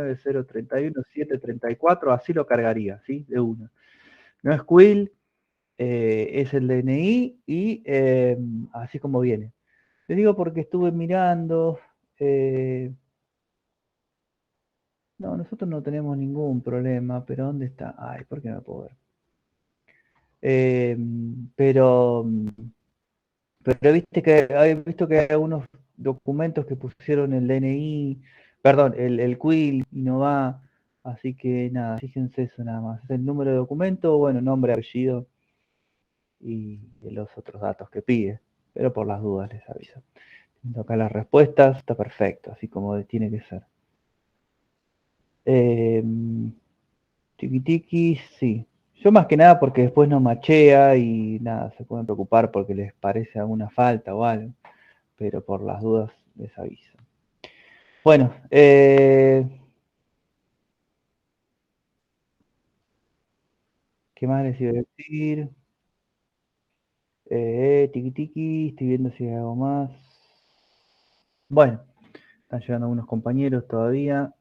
031-734, así lo cargaría, ¿sí? De una. No es Quill, es el DNI y así como viene. Les digo porque estuve mirando. No, nosotros no tenemos ningún problema, pero ¿dónde está? Ay, ¿por qué no puedo ver? Pero viste que he visto que hay algunos documentos que pusieron el DNI, perdón, el Quill y no va. Así que nada, fíjense eso nada más. Es el número de documento, bueno, nombre, apellido y los otros datos que pide. Pero por las dudas les aviso. Acá las respuestas, está perfecto, así como tiene que ser. Tiki tiki, sí. Yo más que nada porque después no machea y nada, se pueden preocupar porque les parece alguna falta o algo. Pero por las dudas les aviso. Bueno, ¿qué más les iba a decir? Tiki tiki, estoy viendo si hay algo más. Bueno, están llegando algunos compañeros todavía.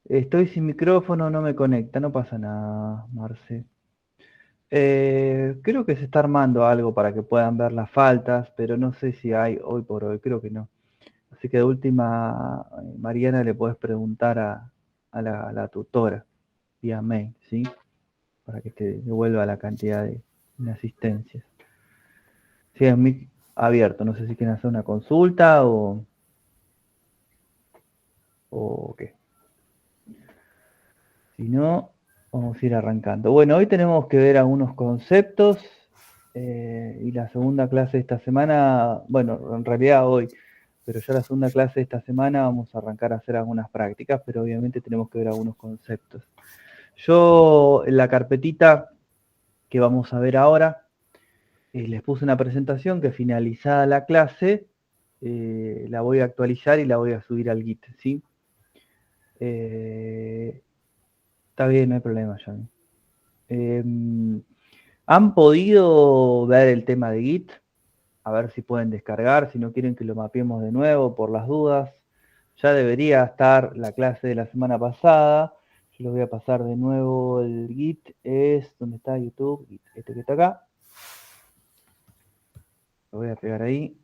Estoy sin micrófono, no me conecta, no pasa nada, Marce. Creo que se está armando algo para que puedan ver las faltas, pero no sé si hay hoy por hoy, creo que no. Así que de última, Mariana, le puedes preguntar a la tutora vía mail, ¿sí? Para que te devuelva la cantidad de asistencias. Sí, es mic abierto, no sé si quieren hacer una consulta o qué. Si no, vamos a ir arrancando. Bueno, hoy tenemos que ver algunos conceptos y la segunda clase de esta semana, bueno, en realidad hoy, pero ya la segunda clase de esta semana vamos a arrancar a hacer algunas prácticas, pero obviamente tenemos que ver algunos conceptos. Yo en la carpetita que vamos a ver ahora, les puse una presentación que finalizada la clase, la voy a actualizar y la voy a subir al Git, ¿sí? Está bien, no hay problema, Johnny. ¿Han podido ver el tema de Git? A ver si pueden descargar, si no quieren que lo mapeemos de nuevo por las dudas. Ya debería estar la clase de la semana pasada. Yo les voy a pasar de nuevo el Git. Es donde está YouTube, este que está acá. Lo voy a pegar ahí.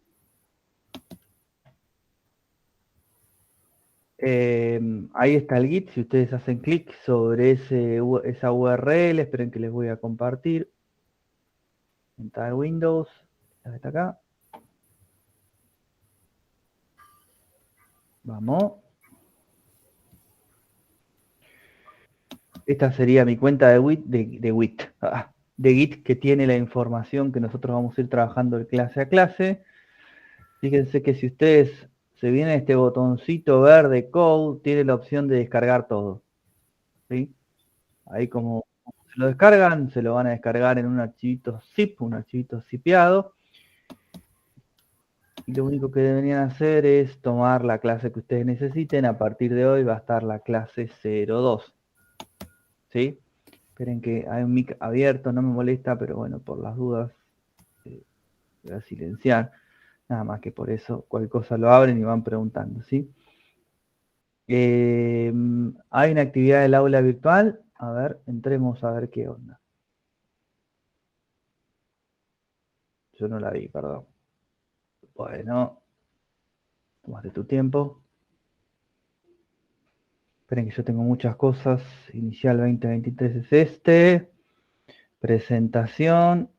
Ahí está el Git. Si ustedes hacen clic sobre esa URL, esperen que les voy a compartir. Está en Windows. Está acá. Vamos. Esta sería mi cuenta de Git, que tiene la información que nosotros vamos a ir trabajando de clase a clase. Fíjense que si ustedes se vienen a este botoncito verde Code, tiene la opción de descargar todo. ¿Sí? Ahí como se lo descargan, se lo van a descargar en un archivito zip, un archivito zipeado. Y lo único que deberían hacer es tomar la clase que ustedes necesiten. A partir de hoy va a estar la clase 02. ¿Sí? Esperen que hay un mic abierto, no me molesta, pero bueno, por las dudas voy a silenciar. Nada más que por eso, cualquier cosa lo abren y van preguntando, ¿sí? Hay una actividad del aula virtual. A ver, entremos a ver qué onda. Yo no la vi, perdón. Bueno, tómate tu tiempo. Esperen que yo tengo muchas cosas. Inicial 2023 es este. Presentación.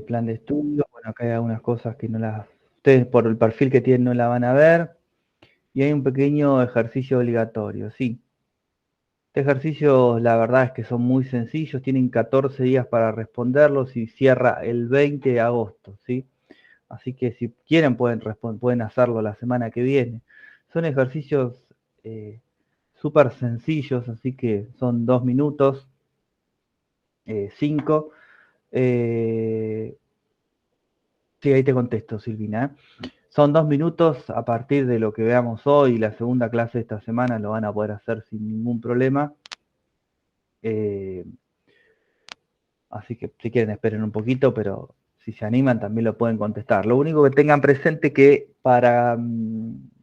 Plan de estudio. Bueno, acá hay algunas cosas que no las... Ustedes por el perfil que tienen no la van a ver. Y hay un pequeño ejercicio obligatorio, sí. Este ejercicio, la verdad es que son muy sencillos, tienen 14 días para responderlos y cierra el 20 de agosto, ¿sí? Así que si quieren pueden hacerlo la semana que viene. Son ejercicios súper sencillos, así que son 2 minutos, 5. Sí, ahí te contesto, Silvina. Son 2 minutos a partir de lo que veamos hoy. La segunda clase de esta semana lo van a poder hacer sin ningún problema. Así que si quieren esperen un poquito, pero si se animan también lo pueden contestar. Lo único que tengan presente que para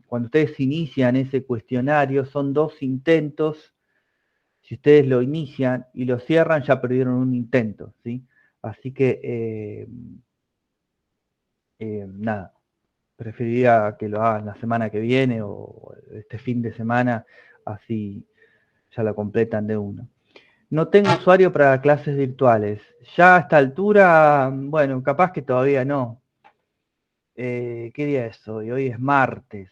cuando ustedes inician ese cuestionario son 2 intentos. Si ustedes lo inician y lo cierran, ya perdieron un intento, ¿sí? Así que, nada, preferiría que lo hagan la semana que viene o este fin de semana, así ya lo completan de uno. No tengo usuario para clases virtuales. Ya a esta altura, bueno, capaz que todavía no. ¿Qué día es hoy? Hoy es martes.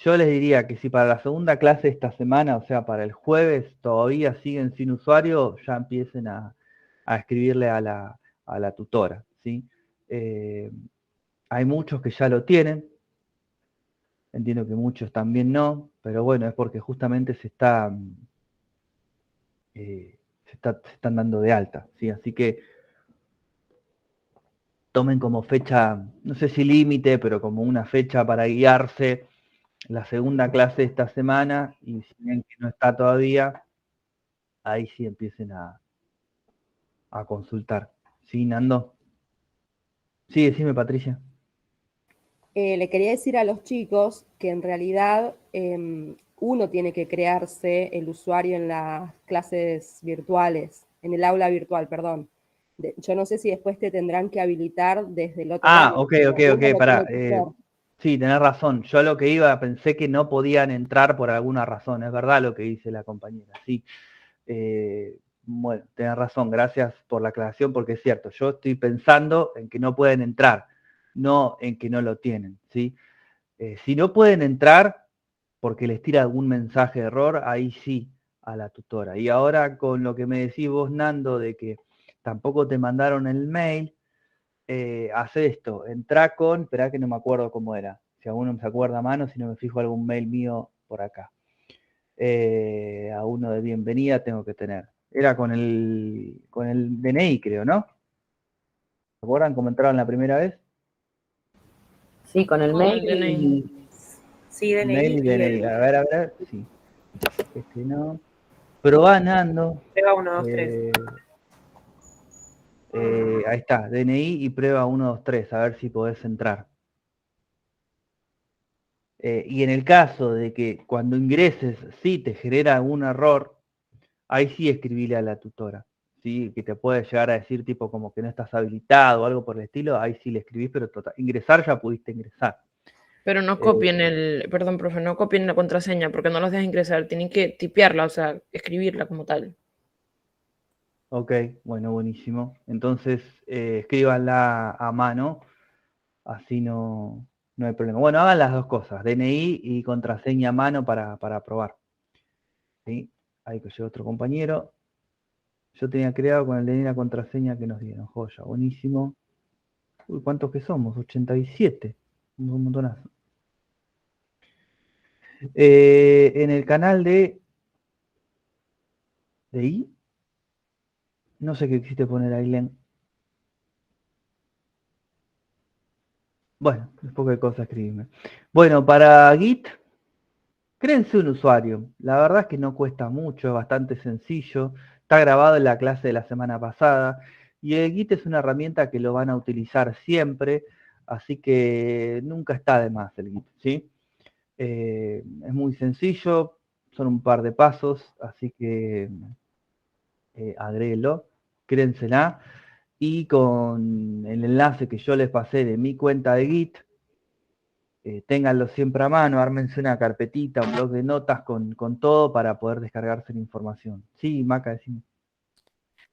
Yo les diría que si para la segunda clase de esta semana, o sea, para el jueves, todavía siguen sin usuario, ya empiecen a escribirle a la tutora, ¿sí? Hay muchos que ya lo tienen, entiendo que muchos también no, pero bueno, es porque justamente se están dando de alta, ¿sí? Así que tomen como fecha, no sé si límite, pero como una fecha para guiarse la segunda clase de esta semana, y si ven que no está todavía, ahí sí empiecen a consultar. ¿Sí, Nando? Sí, decime, Patricia. Le quería decir a los chicos que en realidad uno tiene que crearse el usuario en las clases virtuales, en el aula virtual, perdón. Yo no sé si después te tendrán que habilitar desde el otro lado. Ok, Uno lo pará. tiene que hacer. Sí, tenés razón. Yo lo que iba, pensé que no podían entrar por alguna razón. Es verdad lo que dice la compañera. Sí. Bueno, tenés razón. Gracias por la aclaración, porque es cierto. Yo estoy pensando en que no pueden entrar, no en que no lo tienen. ¿Sí? Si no pueden entrar porque les tira algún mensaje de error, ahí sí a la tutora. Y ahora con lo que me decís vos, Nando, de que tampoco te mandaron el mail, hace esto, entra con, esperá que no me acuerdo cómo era, si alguno se acuerda a mano, si no me fijo algún mail mío por acá. A uno de bienvenida tengo que tener. Era con el DNI, creo, ¿no? ¿Se acuerdan cómo entraron la primera vez? Sí, con el mail. Sí, Mail y DNI y DNI. el... A ver, sí. Este no. Probá, Nando. Prueba 1, 2, 3. Ahí está, DNI y prueba 1, 2, 3, a ver si podés entrar. Y en el caso de que cuando ingreses sí te genera algún error, ahí sí escribile a la tutora, ¿sí? Que te puede llegar a decir tipo como que no estás habilitado o algo por el estilo, ahí sí le escribís, pero total, ingresar ya pudiste ingresar. Pero no copien perdón, profe, no copien la contraseña porque no los dejan ingresar, tienen que tipearla, o sea, escribirla como tal. Ok, bueno, buenísimo. Entonces, escríbanla a mano, así no hay problema. Bueno, hagan las dos cosas, DNI y contraseña a mano para probar. ¿Sí? Ahí que llegó otro compañero. Yo tenía creado con el DNI la contraseña que nos dieron. Joya, buenísimo. Uy, ¿cuántos que somos? 87. Un montonazo. En el canal de I, no sé qué quisiste poner ahí, Len. Bueno, después qué cosa escribirme. Bueno, para Git, créense un usuario. La verdad es que no cuesta mucho, es bastante sencillo. Está grabado en la clase de la semana pasada. Y el Git es una herramienta que lo van a utilizar siempre, así que nunca está de más el Git, ¿sí? Es muy sencillo, son un par de pasos, así que agréguenlo, créensela. Y con el enlace que yo les pasé de mi cuenta de Git, ténganlo siempre a mano, ármense una carpetita, un blog de notas con todo para poder descargarse la información. Sí, Maca, decime.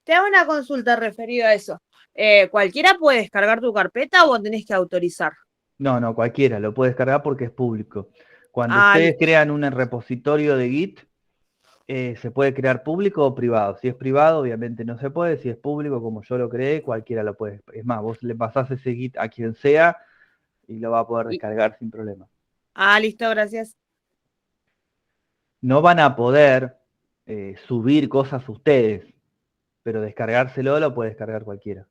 Te hago una consulta referida a eso. ¿Cualquiera puede descargar tu carpeta o tenés que autorizar? No, cualquiera, lo puede descargar porque es público. Cuando Ah, ustedes listo. crean un repositorio de Git, se puede crear público o privado. Si es privado, obviamente no se puede. Si es público, como yo lo creé, cualquiera lo puede. Es más, vos le pasás ese Git a quien sea y lo va a poder descargar sin problema. Ah, listo, gracias. No van a poder subir cosas ustedes, pero descargárselo lo puede descargar cualquiera.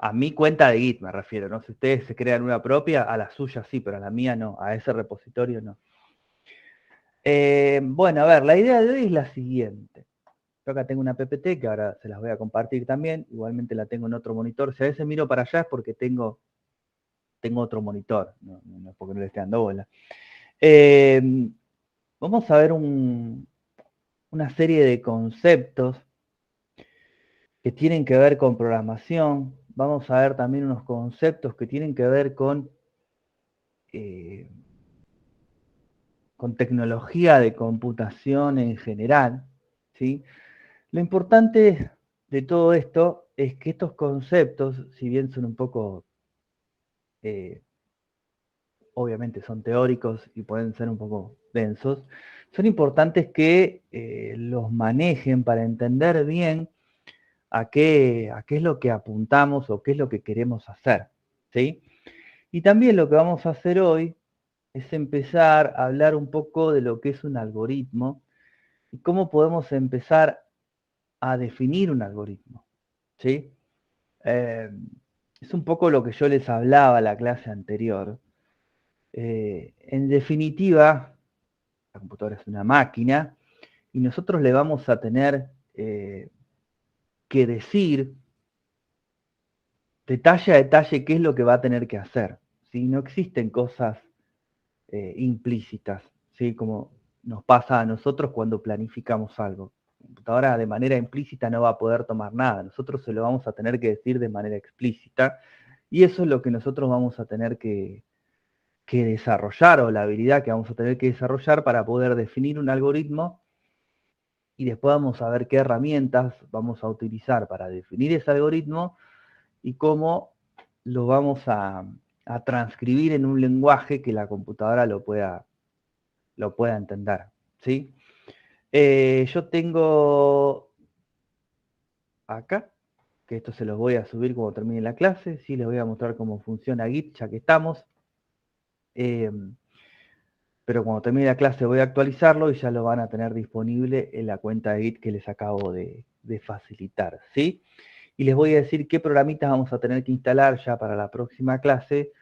A mi cuenta de Git me refiero, ¿no? Si ustedes se crean una propia, a la suya sí, pero a la mía no, a ese repositorio no. Bueno, a ver, la idea de hoy es la siguiente. Yo acá tengo una PPT que ahora se las voy a compartir también. Igualmente la tengo en otro monitor. Si a veces miro para allá es porque tengo otro monitor. No es porque no le esté dando bola. Vamos a ver una serie de conceptos que tienen que ver con programación. Vamos a ver también unos conceptos que tienen que ver con tecnología de computación en general, ¿sí? Lo importante de todo esto es que estos conceptos, si bien son un poco, obviamente son teóricos y pueden ser un poco densos, son importantes que los manejen para entender bien a qué es lo que apuntamos o qué es lo que queremos hacer, ¿sí? Y también lo que vamos a hacer hoy es empezar a hablar un poco de lo que es un algoritmo y cómo podemos empezar a definir un algoritmo, ¿sí? Es un poco lo que yo les hablaba en la clase anterior. En definitiva, la computadora es una máquina y nosotros le vamos a tener que decir detalle a detalle qué es lo que va a tener que hacer, ¿sí? No existen cosas implícitas, ¿sí? Como nos pasa a nosotros cuando planificamos algo. La computadora de manera implícita no va a poder tomar nada, nosotros se lo vamos a tener que decir de manera explícita y eso es lo que nosotros vamos a tener que desarrollar o la habilidad que vamos a tener que desarrollar para poder definir un algoritmo y después vamos a ver qué herramientas vamos a utilizar para definir ese algoritmo y cómo lo vamos a transcribir en un lenguaje que la computadora lo pueda entender, ¿sí? Yo tengo acá, que esto se los voy a subir cuando termine la clase, sí les voy a mostrar cómo funciona Git, ya que estamos. Pero cuando termine la clase voy a actualizarlo y ya lo van a tener disponible en la cuenta de Git que les acabo de facilitar, ¿sí? Y les voy a decir qué programitas vamos a tener que instalar ya para la próxima clase,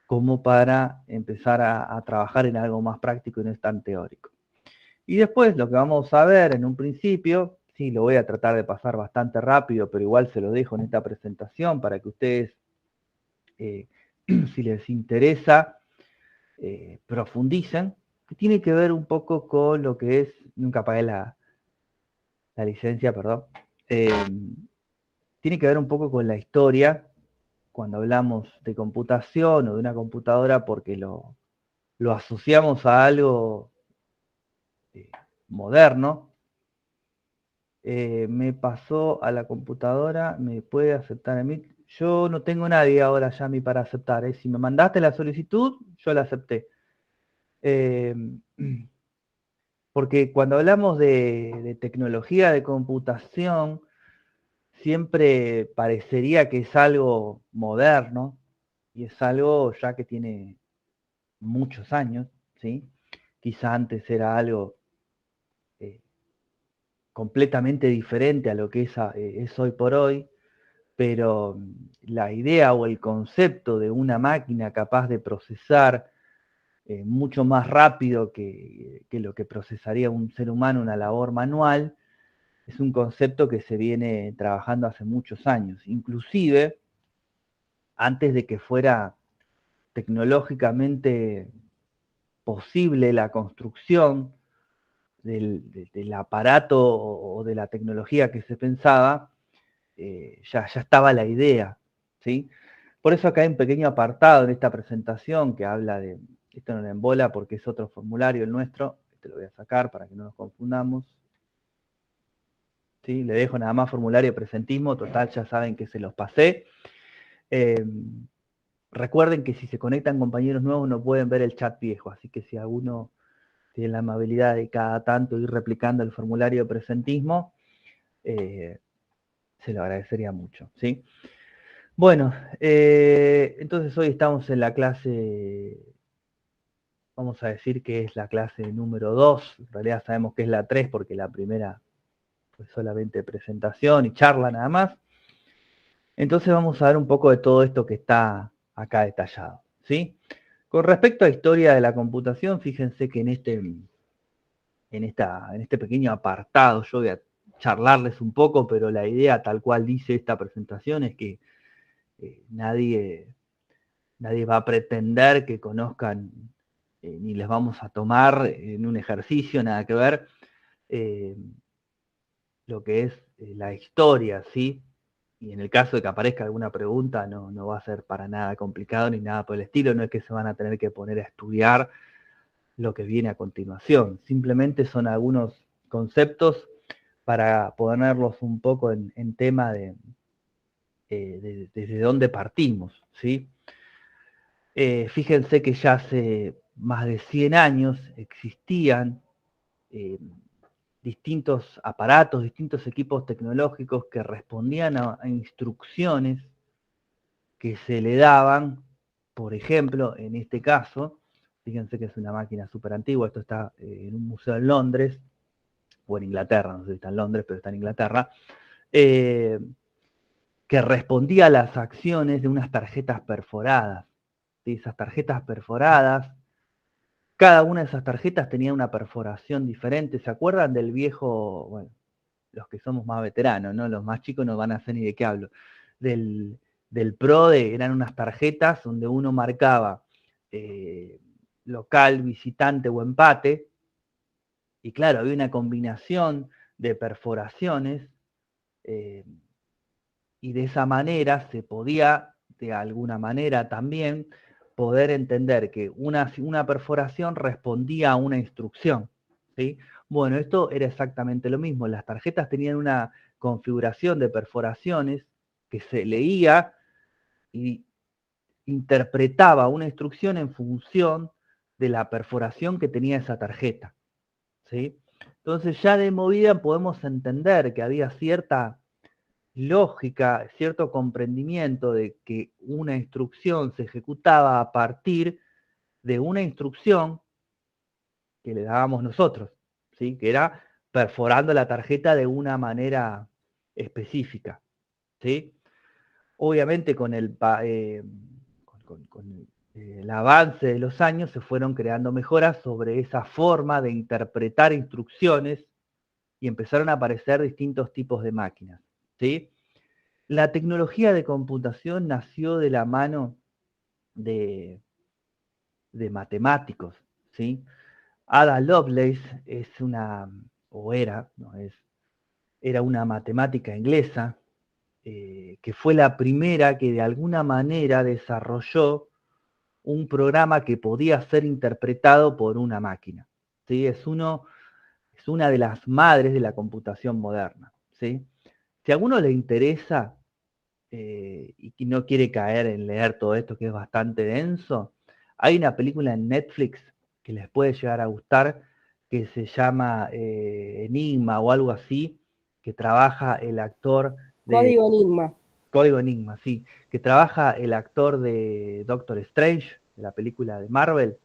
como para empezar a trabajar en algo más práctico y no es tan teórico. Y después lo que vamos a ver en un principio, sí, lo voy a tratar de pasar bastante rápido, pero igual se lo dejo en esta presentación para que ustedes, si les interesa, profundicen, que tiene que ver un poco con lo que es, nunca pagué la licencia, perdón, tiene que ver un poco con la historia, cuando hablamos de computación o de una computadora, porque lo asociamos a algo moderno. Me pasó a la computadora, me puede aceptar a mí. Yo no tengo nadie ahora ya a mí para aceptar. Si me mandaste la solicitud, yo la acepté. Porque cuando hablamos de tecnología de computación, siempre parecería que es algo moderno y es algo ya que tiene muchos años, ¿sí? Quizá antes era algo completamente diferente a lo que es hoy por hoy, pero la idea o el concepto de una máquina capaz de procesar mucho más rápido que lo que procesaría un ser humano una labor manual, es un concepto que se viene trabajando hace muchos años, inclusive antes de que fuera tecnológicamente posible la construcción del aparato o de la tecnología que se pensaba, ya estaba la idea, ¿sí? Por eso acá hay un pequeño apartado en esta presentación que habla de, esto no le embola porque es otro formulario el nuestro, este lo voy a sacar para que no nos confundamos. ¿Sí? Le dejo nada más formulario de presentismo, total ya saben que se los pasé. Recuerden que si se conectan compañeros nuevos no pueden ver el chat viejo, así que si alguno tiene la amabilidad de cada tanto ir replicando el formulario de presentismo, se lo agradecería mucho, ¿sí? Bueno, entonces hoy estamos en la clase, vamos a decir que es la clase número 2, en realidad sabemos que es la 3 porque la primera fue solamente presentación y charla nada más. Entonces vamos a ver un poco de todo esto que está acá detallado, ¿sí? Con respecto a historia de la computación, fíjense que en este pequeño apartado yo voy a charlarles un poco, pero la idea tal cual dice esta presentación es que nadie va a pretender que conozcan, ni les vamos a tomar en un ejercicio, nada que ver, lo que es la historia, ¿sí? Y en el caso de que aparezca alguna pregunta, no va a ser para nada complicado ni nada por el estilo, no es que se van a tener que poner a estudiar lo que viene a continuación, simplemente son algunos conceptos para ponerlos un poco en tema de desde dónde partimos, ¿sí? Fíjense que ya hace más de 100 años existían distintos aparatos, distintos equipos tecnológicos que respondían a instrucciones que se le daban, por ejemplo, en este caso, fíjense que es una máquina súper antigua, esto está en un museo en Londres, o en Inglaterra, no sé si está en Londres, pero está en Inglaterra, que respondía a las acciones de unas tarjetas perforadas. ¿Sí? Esas tarjetas perforadas, cada una de esas tarjetas tenía una perforación diferente. ¿Se acuerdan del viejo, bueno, los que somos más veteranos, ¿no? Los más chicos no van a saber ni de qué hablo. Del PRODE eran unas tarjetas donde uno marcaba local, visitante o empate. Y claro, había una combinación de perforaciones y de esa manera se podía, de alguna manera también, poder entender que una perforación respondía a una instrucción, ¿sí? Bueno, esto era exactamente lo mismo. Las tarjetas tenían una configuración de perforaciones que se leía y interpretaba una instrucción en función de la perforación que tenía esa tarjeta, ¿sí? Entonces ya de movida podemos entender que había cierta lógica, cierto comprendimiento de que una instrucción se ejecutaba a partir de una instrucción que le dábamos nosotros, ¿sí? Que era perforando la tarjeta de una manera específica, ¿sí? Obviamente con el avance de los años se fueron creando mejoras sobre esa forma de interpretar instrucciones y empezaron a aparecer distintos tipos de máquinas, ¿sí? La tecnología de computación nació de la mano de matemáticos, ¿sí? Ada Lovelace es una, o era, no es, era una matemática inglesa que fue la primera que de alguna manera desarrolló un programa que podía ser interpretado por una máquina, ¿sí? Es una de las madres de la computación moderna, ¿sí? Si a alguno le interesa y que no quiere caer en leer todo esto que es bastante denso, hay una película en Netflix que les puede llegar a gustar que se llama Enigma o algo así, que trabaja el actor de Código Enigma. Código Enigma, sí, que trabaja el actor de Doctor Strange, de la película de Marvel.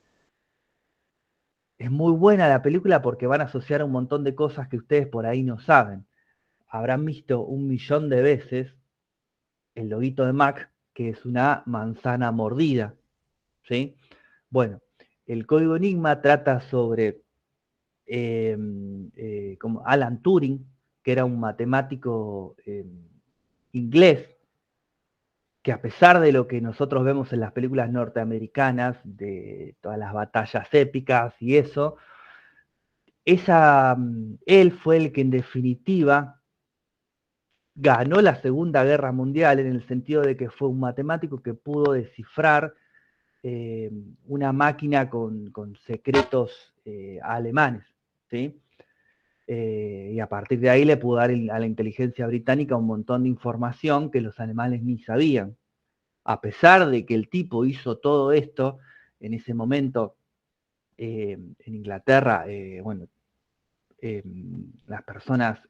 Es muy buena la película porque van a asociar un montón de cosas que ustedes por ahí no saben. Habrán visto 1.000.000 de veces el loguito de Mac, que es una manzana mordida, ¿sí? Bueno, el código Enigma trata sobre como Alan Turing, que era un matemático inglés, que a pesar de lo que nosotros vemos en las películas norteamericanas, de todas las batallas épicas y eso, él fue el que en definitiva ganó la Segunda Guerra Mundial en el sentido de que fue un matemático que pudo descifrar una máquina con secretos alemanes, ¿sí? Y a partir de ahí le pudo dar a la inteligencia británica un montón de información que los alemanes ni sabían. A pesar de que el tipo hizo todo esto, en ese momento en Inglaterra, bueno, las personas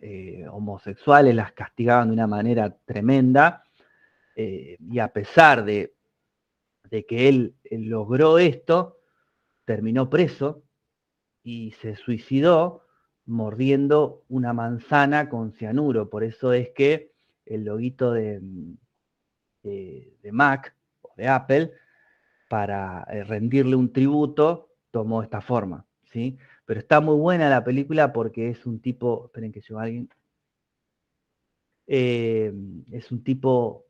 homosexuales las castigaban de una manera tremenda, y a pesar de que él logró esto, terminó preso y se suicidó mordiendo una manzana con cianuro. Por eso es que el loguito de Mac o de Apple, para rendirle un tributo, tomó esta forma, ¿sí? Pero está muy buena la película porque es un tipo, esperen que llegó alguien, Es un tipo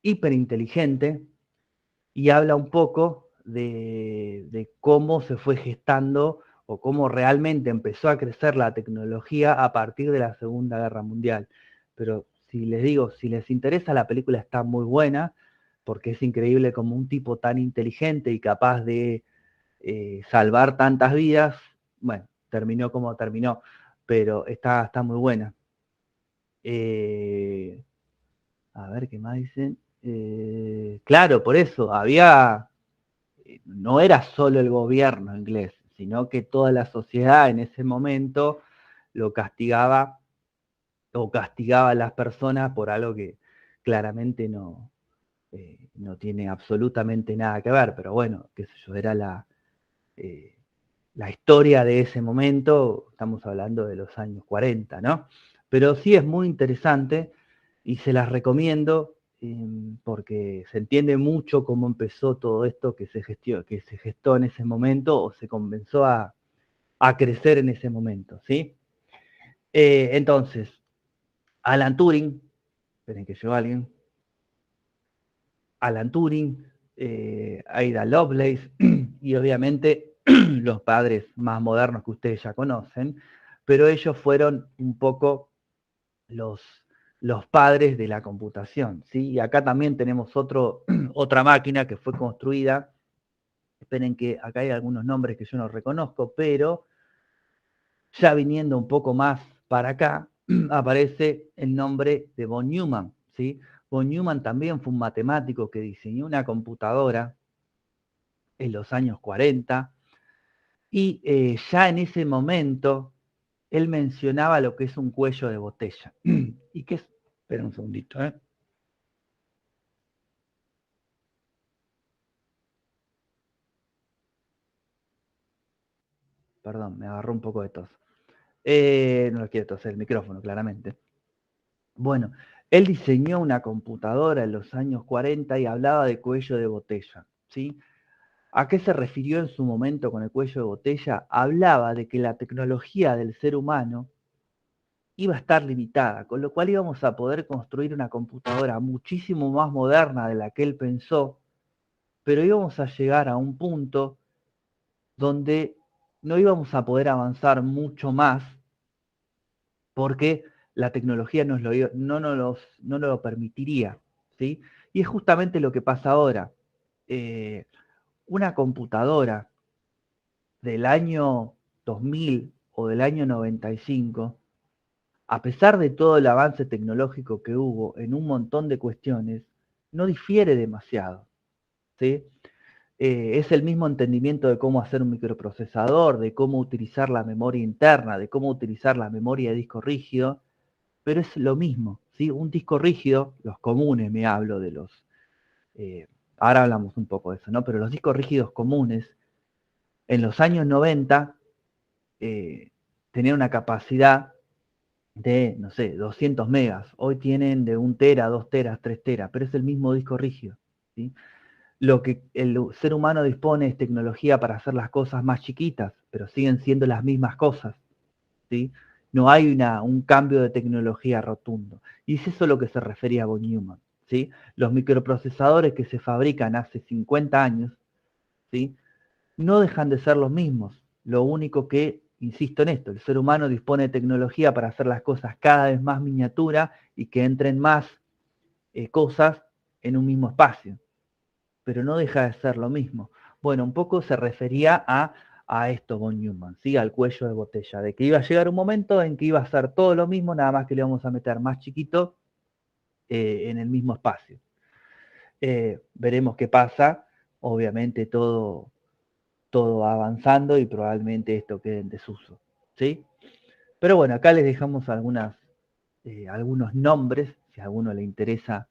hiperinteligente y habla un poco de cómo se fue gestando o cómo realmente empezó a crecer la tecnología a partir de la Segunda Guerra Mundial. Pero si les digo, si les interesa, la película está muy buena, porque es increíble como un tipo tan inteligente y capaz de salvar tantas vidas, bueno, terminó como terminó, pero está muy buena. A ver qué más dicen. Claro, por eso, no era solo el gobierno inglés, sino que toda la sociedad en ese momento lo castigaba o castigaba a las personas por algo que claramente no tiene absolutamente nada que ver, pero bueno, qué sé yo, era la historia de ese momento, estamos hablando de los años 40, ¿no? Pero sí es muy interesante y se las recomiendo porque se entiende mucho cómo empezó todo esto que se gestó en ese momento o se comenzó a crecer en ese momento, ¿sí? Entonces, Alan Turing, esperen que llegó alguien, Alan Turing, Ada Lovelace y obviamente los padres más modernos que ustedes ya conocen, pero ellos fueron un poco los padres de la computación, ¿sí? Y acá también tenemos otra máquina que fue construida, esperen que acá hay algunos nombres que yo no reconozco, pero ya viniendo un poco más para acá, aparece el nombre de von Neumann, ¿sí? Von Neumann también fue un matemático que diseñó una computadora en los años 40 y ya en ese momento él mencionaba lo que es un cuello de botella. ¿Y qué es? Espera un segundito, ¿eh? Perdón, me agarró un poco de tos. No lo quiero toser el micrófono, claramente. Bueno, él diseñó una computadora en los años 40 y hablaba de cuello de botella, ¿sí? ¿A qué se refirió en su momento con el cuello de botella? Hablaba de que la tecnología del ser humano iba a estar limitada, con lo cual íbamos a poder construir una computadora muchísimo más moderna de la que él pensó, pero íbamos a llegar a un punto donde no íbamos a poder avanzar mucho más porque la tecnología no nos lo permitiría, ¿sí? Y es justamente lo que pasa ahora. Una computadora del año 2000 o del año 95, a pesar de todo el avance tecnológico que hubo en un montón de cuestiones, no difiere demasiado, ¿sí? Es el mismo entendimiento de cómo hacer un microprocesador, de cómo utilizar la memoria interna, de cómo utilizar la memoria de disco rígido, pero es lo mismo, ¿sí? Un disco rígido, los comunes me hablo de los, ahora hablamos un poco de eso, ¿no? Pero los discos rígidos comunes, en los años 90, tenían una capacidad de, no sé, 200 megas. Hoy tienen de 1 tera, 2 teras, 3 teras, pero es el mismo disco rígido, ¿sí? Lo que el ser humano dispone es tecnología para hacer las cosas más chiquitas, pero siguen siendo las mismas cosas, ¿sí? No hay un cambio de tecnología rotundo. Y es eso lo que se refería a von Neumann, ¿sí? Los microprocesadores que se fabrican hace 50 años, ¿sí? No dejan de ser los mismos. Lo único que, insisto en esto, el ser humano dispone de tecnología para hacer las cosas cada vez más miniatura y que entren más cosas en un mismo espacio. Pero no deja de ser lo mismo. Bueno, un poco se refería a esto von Neumann, ¿sí? Al cuello de botella, de que iba a llegar un momento en que iba a ser todo lo mismo, nada más que le vamos a meter más chiquito en el mismo espacio. Veremos qué pasa, obviamente todo va avanzando y probablemente esto quede en desuso, ¿sí? Pero bueno, acá les dejamos algunos nombres, si a alguno le interesa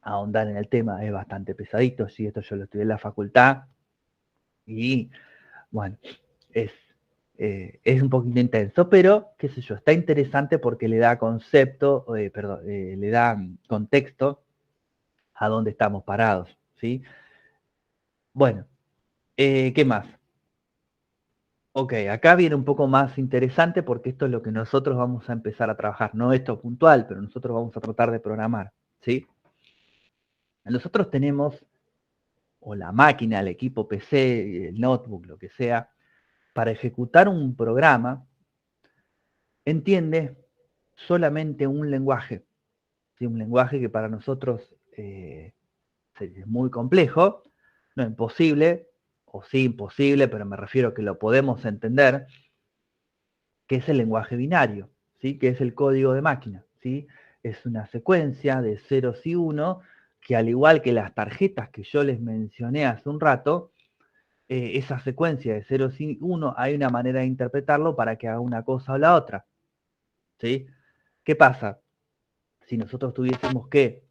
ahondar en el tema, es bastante pesadito, sí, esto yo lo estudié en la facultad y bueno, es un poquito intenso, pero qué sé yo, está interesante porque le da concepto, le da contexto a dónde estamos parados, ¿sí? Bueno, ¿qué más? Ok, acá viene un poco más interesante porque esto es lo que nosotros vamos a empezar a trabajar. No esto puntual, pero nosotros vamos a tratar de programar, ¿sí? Nosotros tenemos, o la máquina, el equipo PC, el notebook, lo que sea, para ejecutar un programa, entiende solamente un lenguaje, ¿sí? Un lenguaje que para nosotros es muy complejo, no imposible, o sí imposible, pero me refiero a que lo podemos entender, que es el lenguaje binario, ¿sí? Que es el código de máquina, ¿sí? Es una secuencia de ceros y unos que, al igual que las tarjetas que yo les mencioné hace un rato, esa secuencia de ceros y uno hay una manera de interpretarlo para que haga una cosa o la otra, ¿sí? ¿Qué pasa? Si nosotros tuviésemos que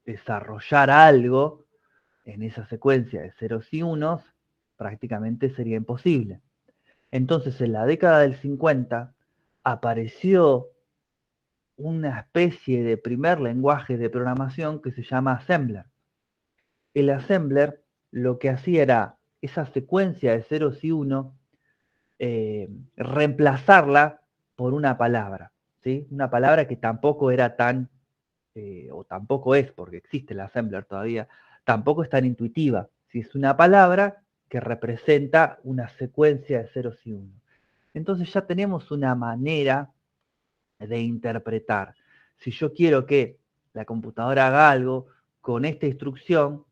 desarrollar algo en esa secuencia de ceros y unos, prácticamente sería imposible. Entonces, en la década del 50 apareció una especie de primer lenguaje de programación que se llama Assembler. El Assembler lo que hacía era esa secuencia de ceros y uno, reemplazarla por una palabra, ¿sí? Una palabra que tampoco era tan, o tampoco es, porque existe el Assembler todavía, tampoco es tan intuitiva. ¿Sí? Es una palabra que representa una secuencia de ceros y uno. Entonces ya tenemos una manera de interpretar. Si yo quiero que la computadora haga algo con esta instrucción,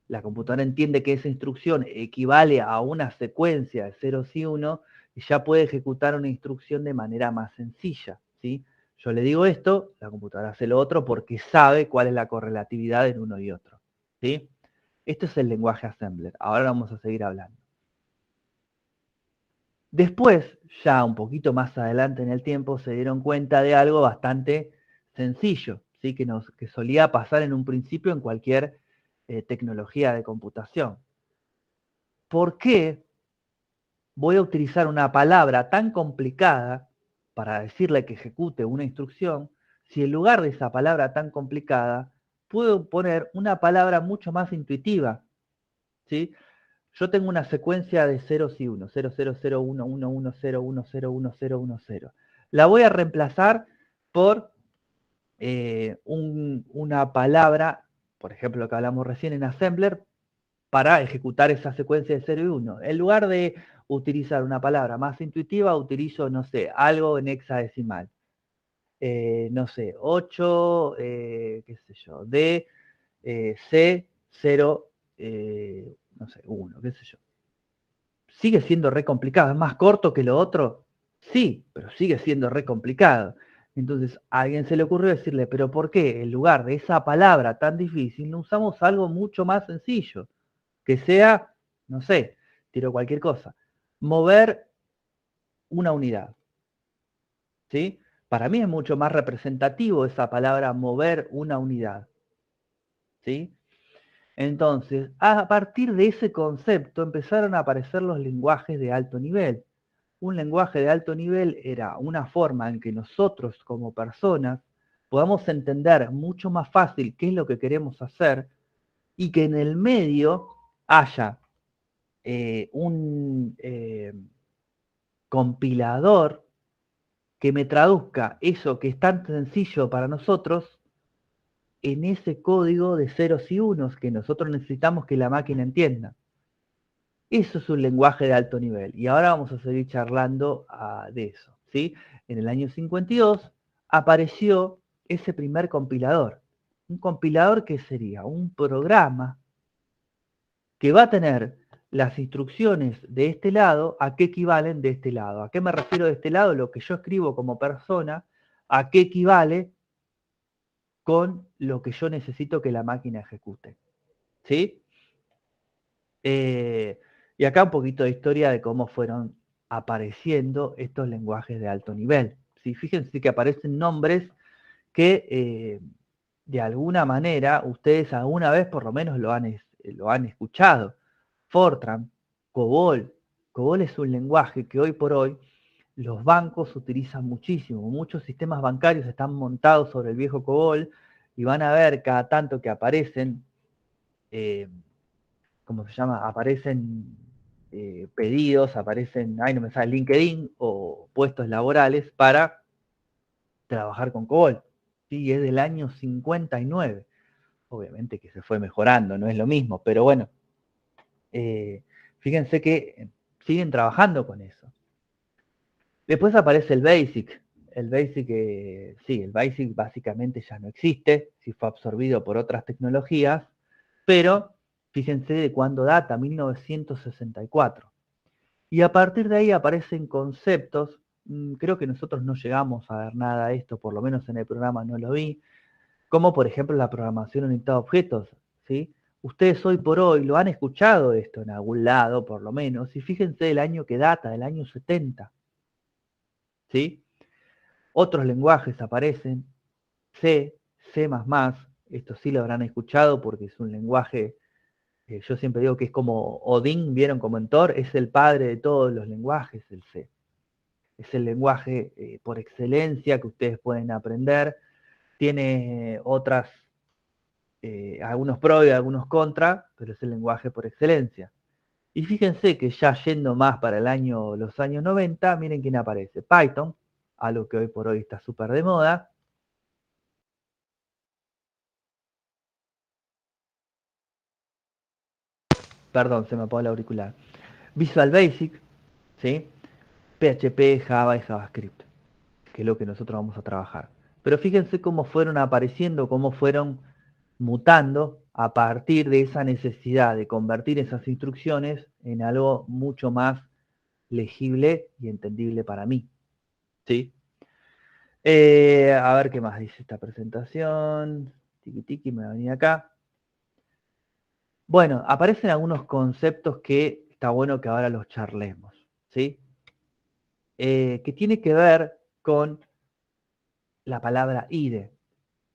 la computadora entiende que esa instrucción equivale a una secuencia de ceros y uno y ya puede ejecutar una instrucción de manera más sencilla, ¿sí? Yo le digo esto, la computadora hace lo otro porque sabe cuál es la correlatividad en uno y otro, ¿sí? Esto es el lenguaje Assembler. Ahora vamos a seguir hablando. Después, ya un poquito más adelante en el tiempo, se dieron cuenta de algo bastante sencillo, ¿sí? que solía pasar en un principio en cualquier tecnología de computación. ¿Por qué voy a utilizar una palabra tan complicada para decirle que ejecute una instrucción si en lugar de esa palabra tan complicada puedo poner una palabra mucho más intuitiva? ¿Sí? Yo tengo una secuencia de ceros y unos, 0, 0, 0, 1, 1, 1, 0, 1, 0, 1, 0, 1, 0. La voy a reemplazar por una palabra, por ejemplo, lo que hablamos recién en Assembler, para ejecutar esa secuencia de 0 y 1. En lugar de utilizar una palabra más intuitiva, utilizo, no sé, algo en hexadecimal. No sé, 8, qué sé yo, D, C, 0, no sé, 1, qué sé yo. ¿Sigue siendo re complicado? ¿Es más corto que lo otro? Sí, pero sigue siendo re complicado. Entonces a alguien se le ocurrió decirle, pero ¿por qué en lugar de esa palabra tan difícil no usamos algo mucho más sencillo? Que sea, no sé, tiro cualquier cosa, mover una unidad, ¿sí? Para mí es mucho más representativo esa palabra mover una unidad, ¿sí? Entonces, a partir de ese concepto empezaron a aparecer los lenguajes de alto nivel. Un lenguaje de alto nivel era una forma en que nosotros como personas podamos entender mucho más fácil qué es lo que queremos hacer y que en el medio haya un compilador que me traduzca eso que es tan sencillo para nosotros en ese código de ceros y unos que nosotros necesitamos que la máquina entienda. Eso es un lenguaje de alto nivel. Y ahora vamos a seguir charlando de eso, ¿sí? En el año 52 apareció ese primer compilador. Un compilador que sería un programa que va a tener las instrucciones de este lado, ¿a qué equivalen de este lado? ¿A qué me refiero de este lado? Lo que yo escribo como persona, ¿a qué equivale con lo que yo necesito que la máquina ejecute? ¿Sí? Y acá un poquito de historia de cómo fueron apareciendo estos lenguajes de alto nivel. ¿Sí? Fíjense que aparecen nombres que de alguna manera ustedes alguna vez por lo menos lo han escuchado. Fortran, COBOL. COBOL es un lenguaje que hoy por hoy los bancos utilizan muchísimo. Muchos sistemas bancarios están montados sobre el viejo COBOL y van a ver cada tanto que aparecen, ¿cómo se llama? Aparecen pedidos, aparecen, no me sale LinkedIn o puestos laborales para trabajar con COBOL. ¿Sí? Es del año 59. Obviamente que se fue mejorando, no es lo mismo, pero bueno, fíjense que siguen trabajando con eso. Después aparece el BASIC. El BASIC, sí, el BASIC básicamente ya no existe, si fue absorbido por otras tecnologías, pero fíjense de cuándo data, 1964. Y a partir de ahí aparecen conceptos, creo que nosotros no llegamos a ver nada de esto, por lo menos en el programa no lo vi, como por ejemplo la programación orientada a objetos, ¿sí? Ustedes hoy por hoy lo han escuchado esto en algún lado, por lo menos, y fíjense el año que data, del año 70, ¿sí? Otros lenguajes aparecen, C, C++, esto sí lo habrán escuchado porque es un lenguaje, yo siempre digo que es como Odín, vieron como en Thor, es el padre de todos los lenguajes, el C. Es el lenguaje por excelencia que ustedes pueden aprender, tiene otras, algunos pros y algunos contra, pero es el lenguaje por excelencia. Y fíjense que ya yendo más para los años 90, miren quién aparece. Python, algo que hoy por hoy está súper de moda. Perdón, se me apagó el auricular. Visual Basic, ¿sí? PHP, Java y JavaScript, que es lo que nosotros vamos a trabajar. Pero fíjense cómo fueron apareciendo, cómo fueron mutando a partir de esa necesidad de convertir esas instrucciones en algo mucho más legible y entendible para mí. ¿Sí? A ver qué más dice esta presentación. Tiki tiki, me va a venir acá. Bueno, aparecen algunos conceptos que está bueno que ahora los charlemos, ¿sí? Que tiene que ver con la palabra IDE.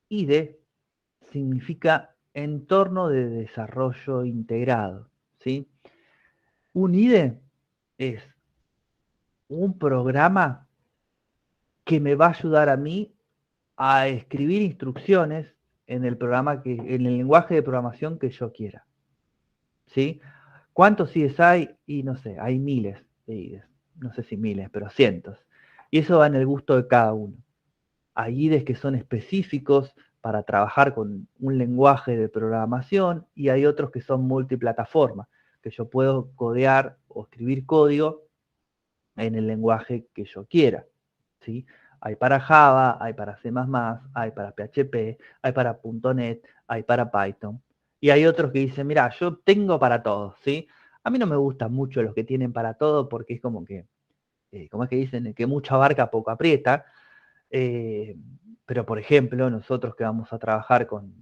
IDE significa entorno de desarrollo integrado, ¿sí? Un IDE es un programa que me va a ayudar a mí a escribir instrucciones en el programa en el lenguaje de programación que yo quiera. ¿Sí? ¿Cuántos IDEs hay? Y no sé, hay miles de IDEs. No sé si miles, pero cientos. Y eso va en el gusto de cada uno. Hay IDEs que son específicos para trabajar con un lenguaje de programación y hay otros que son multiplataforma, que yo puedo codear o escribir código en el lenguaje que yo quiera. ¿Sí? Hay para Java, hay para C++, hay para PHP, hay para .NET, hay para Python. Y hay otros que dicen, mira, yo tengo para todos, ¿sí? A mí no me gustan mucho los que tienen para todo porque es como que, ¿cómo es que dicen? Que mucha abarca, poco aprieta. Pero, por ejemplo, nosotros que vamos a trabajar con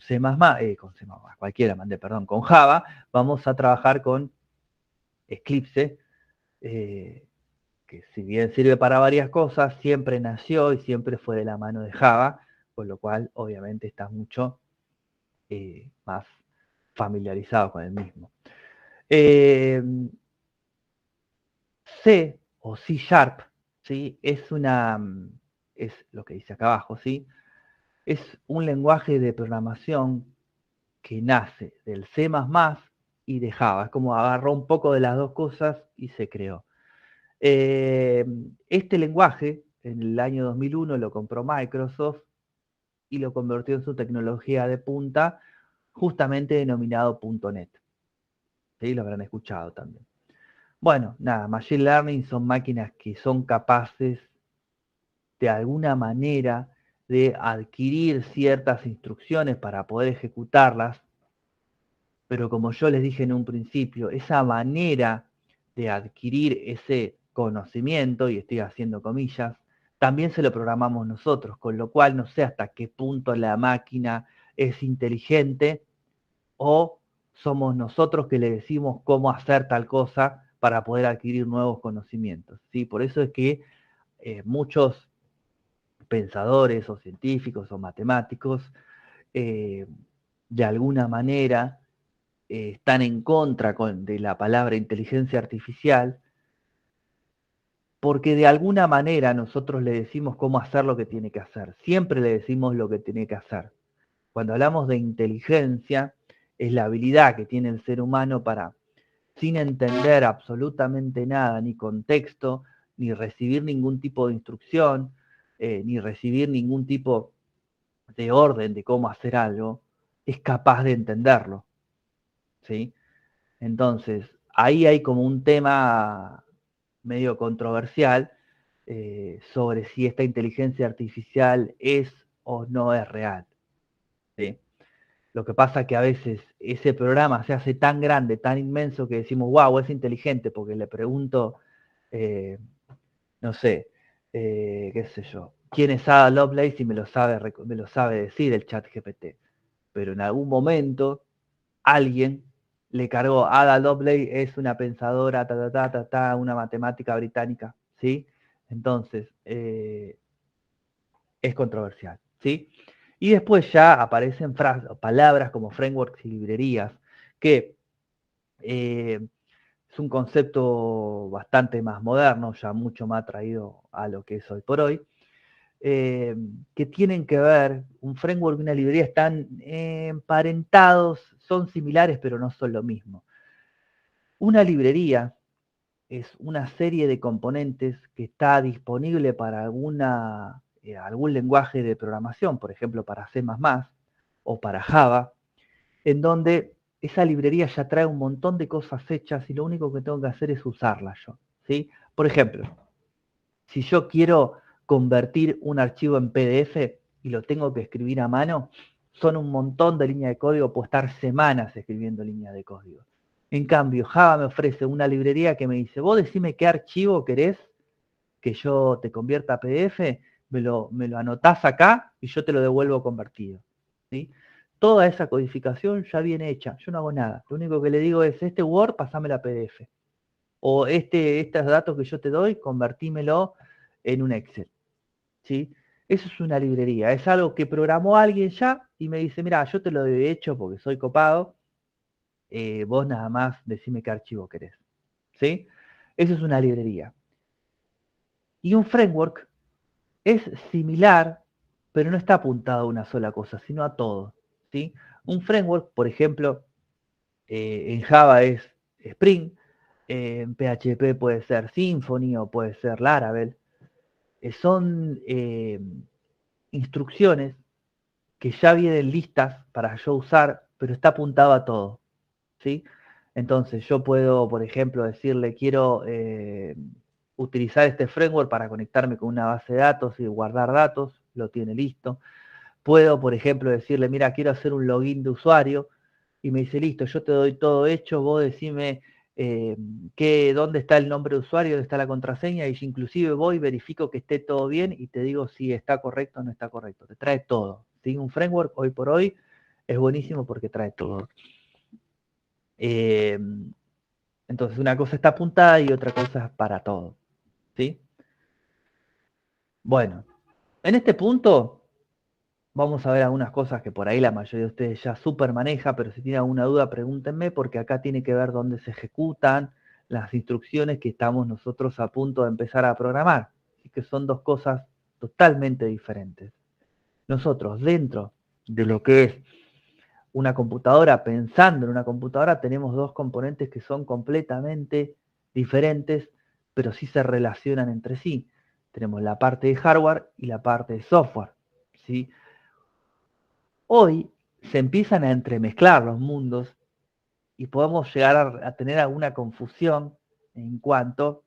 C++, cualquiera mandé, perdón, con Java, vamos a trabajar con Eclipse, que si bien sirve para varias cosas, siempre nació y siempre fue de la mano de Java, con lo cual obviamente está mucho más familiarizado con el mismo. C o C Sharp, ¿sí? Es lo que dice acá abajo, ¿sí? Es un lenguaje de programación que nace del C++ y de Java. Es como agarró un poco de las dos cosas y se creó. Este lenguaje, en el año 2001, lo compró Microsoft y lo convirtió en su tecnología de punta, justamente denominado .NET. ¿Sí? Lo habrán escuchado también. Bueno, nada, Machine Learning son máquinas que son capaces de alguna manera de adquirir ciertas instrucciones para poder ejecutarlas, pero como yo les dije en un principio, esa manera de adquirir ese conocimiento, y estoy haciendo comillas, también se lo programamos nosotros, con lo cual no sé hasta qué punto la máquina es inteligente o somos nosotros que le decimos cómo hacer tal cosa para poder adquirir nuevos conocimientos, ¿sí? Por eso es que muchos pensadores o científicos o matemáticos de alguna manera están en contra de la palabra inteligencia artificial, porque de alguna manera nosotros le decimos cómo hacer lo que tiene que hacer. Siempre le decimos lo que tiene que hacer. Cuando hablamos de inteligencia, es la habilidad que tiene el ser humano para sin entender absolutamente nada, ni contexto, ni recibir ningún tipo de instrucción, ni recibir ningún tipo de orden de cómo hacer algo, es capaz de entenderlo, ¿sí? Entonces, ahí hay como un tema medio controversial sobre si esta inteligencia artificial es o no es real, ¿sí? Lo que pasa es que a veces ese programa se hace tan grande, tan inmenso, que decimos, wow, es inteligente, porque le pregunto, no sé, qué sé yo, quién es Ada Lovelace y me lo sabe decir el chat GPT. Pero en algún momento alguien le cargó, Ada Lovelace es una pensadora, una matemática británica, ¿sí? Entonces, es controversial, ¿sí? Y después ya aparecen palabras como frameworks y librerías, que es un concepto bastante más moderno, ya mucho más traído a lo que es hoy por hoy, que tienen que ver, un framework y una librería están emparentados, son similares, pero no son lo mismo. Una librería es una serie de componentes que está disponible para algún lenguaje de programación, por ejemplo para C++ o para Java, en donde esa librería ya trae un montón de cosas hechas y lo único que tengo que hacer es usarlas yo, ¿sí? Por ejemplo, si yo quiero convertir un archivo en PDF y lo tengo que escribir a mano, son un montón de líneas de código, puedo estar semanas escribiendo líneas de código. En cambio, Java me ofrece una librería que me dice, vos decime qué archivo querés que yo te convierta a PDF, me lo anotás acá y yo te lo devuelvo convertido, ¿sí? Toda esa codificación ya viene hecha, yo no hago nada. Lo único que le digo es, este Word, pasame la PDF. O estos datos que yo te doy, convertímelo en un Excel, ¿sí? Eso es una librería, es algo que programó alguien ya y me dice, mira, yo te lo he hecho porque soy copado, vos nada más decime qué archivo querés, ¿sí? Eso es una librería. Y un framework es similar, pero no está apuntado a una sola cosa, sino a todo, ¿sí? Un framework, por ejemplo, en Java es Spring, en PHP puede ser Symfony o puede ser Laravel. Son instrucciones que ya vienen listas para yo usar, pero está apuntado a todo, ¿sí? Entonces yo puedo, por ejemplo, decirle, quiero utilizar este framework para conectarme con una base de datos y guardar datos, lo tiene listo. Puedo, por ejemplo, decirle, mira, quiero hacer un login de usuario, y me dice, listo, yo te doy todo hecho, vos decime dónde está el nombre de usuario, dónde está la contraseña, y inclusive voy, verifico que esté todo bien y te digo si está correcto o no está correcto. Te trae todo, ¿sí? Un framework hoy por hoy es buenísimo porque trae todo. Entonces una cosa está apuntada y otra cosa es para todo, ¿sí? Bueno, en este punto vamos a ver algunas cosas que por ahí la mayoría de ustedes ya súper maneja, pero si tienen alguna duda pregúntenme, porque acá tiene que ver dónde se ejecutan las instrucciones que estamos nosotros a punto de empezar a programar. Así que son dos cosas totalmente diferentes. Nosotros dentro de lo que es una computadora, pensando en una computadora, tenemos dos componentes que son completamente diferentes, pero sí se relacionan entre sí. Tenemos la parte de hardware y la parte de software, ¿sí? Hoy se empiezan a entremezclar los mundos y podemos llegar a tener alguna confusión en cuanto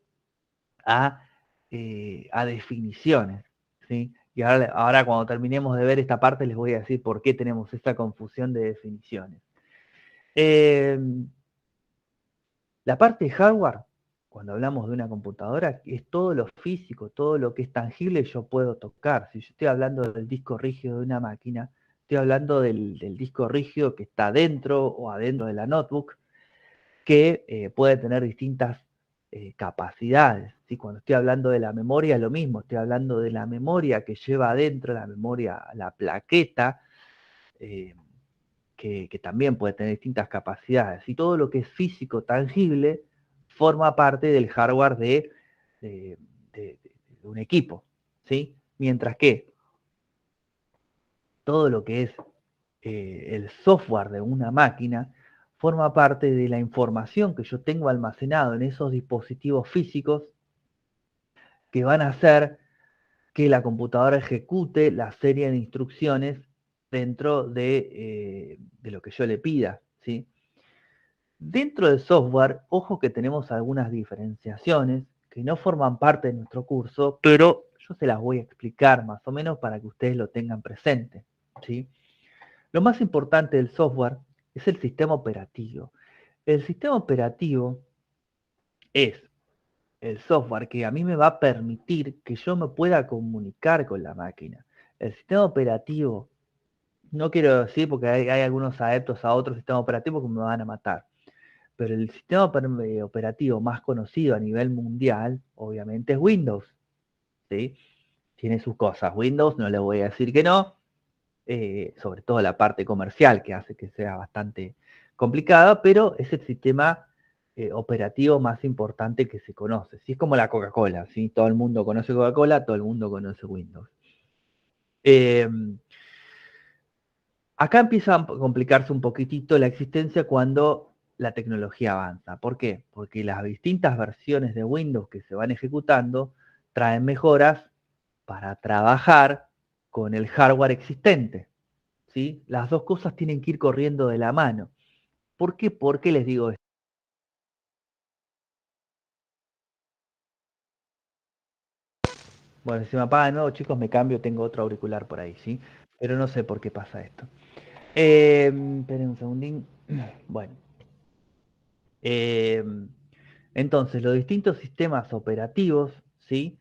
a definiciones, ¿sí? Y ahora cuando terminemos de ver esta parte les voy a decir por qué tenemos esta confusión de definiciones. La parte de hardware, cuando hablamos de una computadora, es todo lo físico, todo lo que es tangible yo puedo tocar. Si yo estoy hablando del disco rígido de una máquina, estoy hablando del disco rígido que está dentro o adentro de la notebook, que puede tener distintas capacidades. ¿Sí? Cuando estoy hablando de la memoria, lo mismo, estoy hablando de la memoria que lleva adentro, la memoria, la plaqueta, que también puede tener distintas capacidades. Y todo lo que es físico, tangible, forma parte del hardware de un equipo, ¿sí? Mientras que todo lo que es el software de una máquina forma parte de la información que yo tengo almacenado en esos dispositivos físicos que van a hacer que la computadora ejecute la serie de instrucciones dentro de lo que yo le pida, ¿sí? Dentro del software, ojo que tenemos algunas diferenciaciones que no forman parte de nuestro curso, pero yo se las voy a explicar más o menos para que ustedes lo tengan presente, ¿sí? Lo más importante del software es el sistema operativo. El sistema operativo es el software que a mí me va a permitir que yo me pueda comunicar con la máquina. El sistema operativo, no quiero decir porque hay algunos adeptos a otros sistemas operativos que me van a matar, pero el sistema operativo más conocido a nivel mundial, obviamente, es Windows, ¿sí? Tiene sus cosas. Windows, no le voy a decir que no, sobre todo la parte comercial, que hace que sea bastante complicada, pero es el sistema operativo más importante que se conoce. ¿Sí? Es como la Coca-Cola, ¿sí? Todo el mundo conoce Coca-Cola, todo el mundo conoce Windows. Acá empieza a complicarse un poquitito la existencia cuando la tecnología avanza. ¿Por qué? Porque las distintas versiones de Windows que se van ejecutando traen mejoras para trabajar con el hardware existente, ¿sí? Las dos cosas tienen que ir corriendo de la mano. ¿Por qué? ¿Por qué les digo esto? Bueno, si se me apaga de nuevo, chicos, me cambio, tengo otro auricular por ahí, ¿sí? Pero no sé por qué pasa esto. Esperen un segundín. Bueno. Entonces, los distintos sistemas operativos, ¿sí?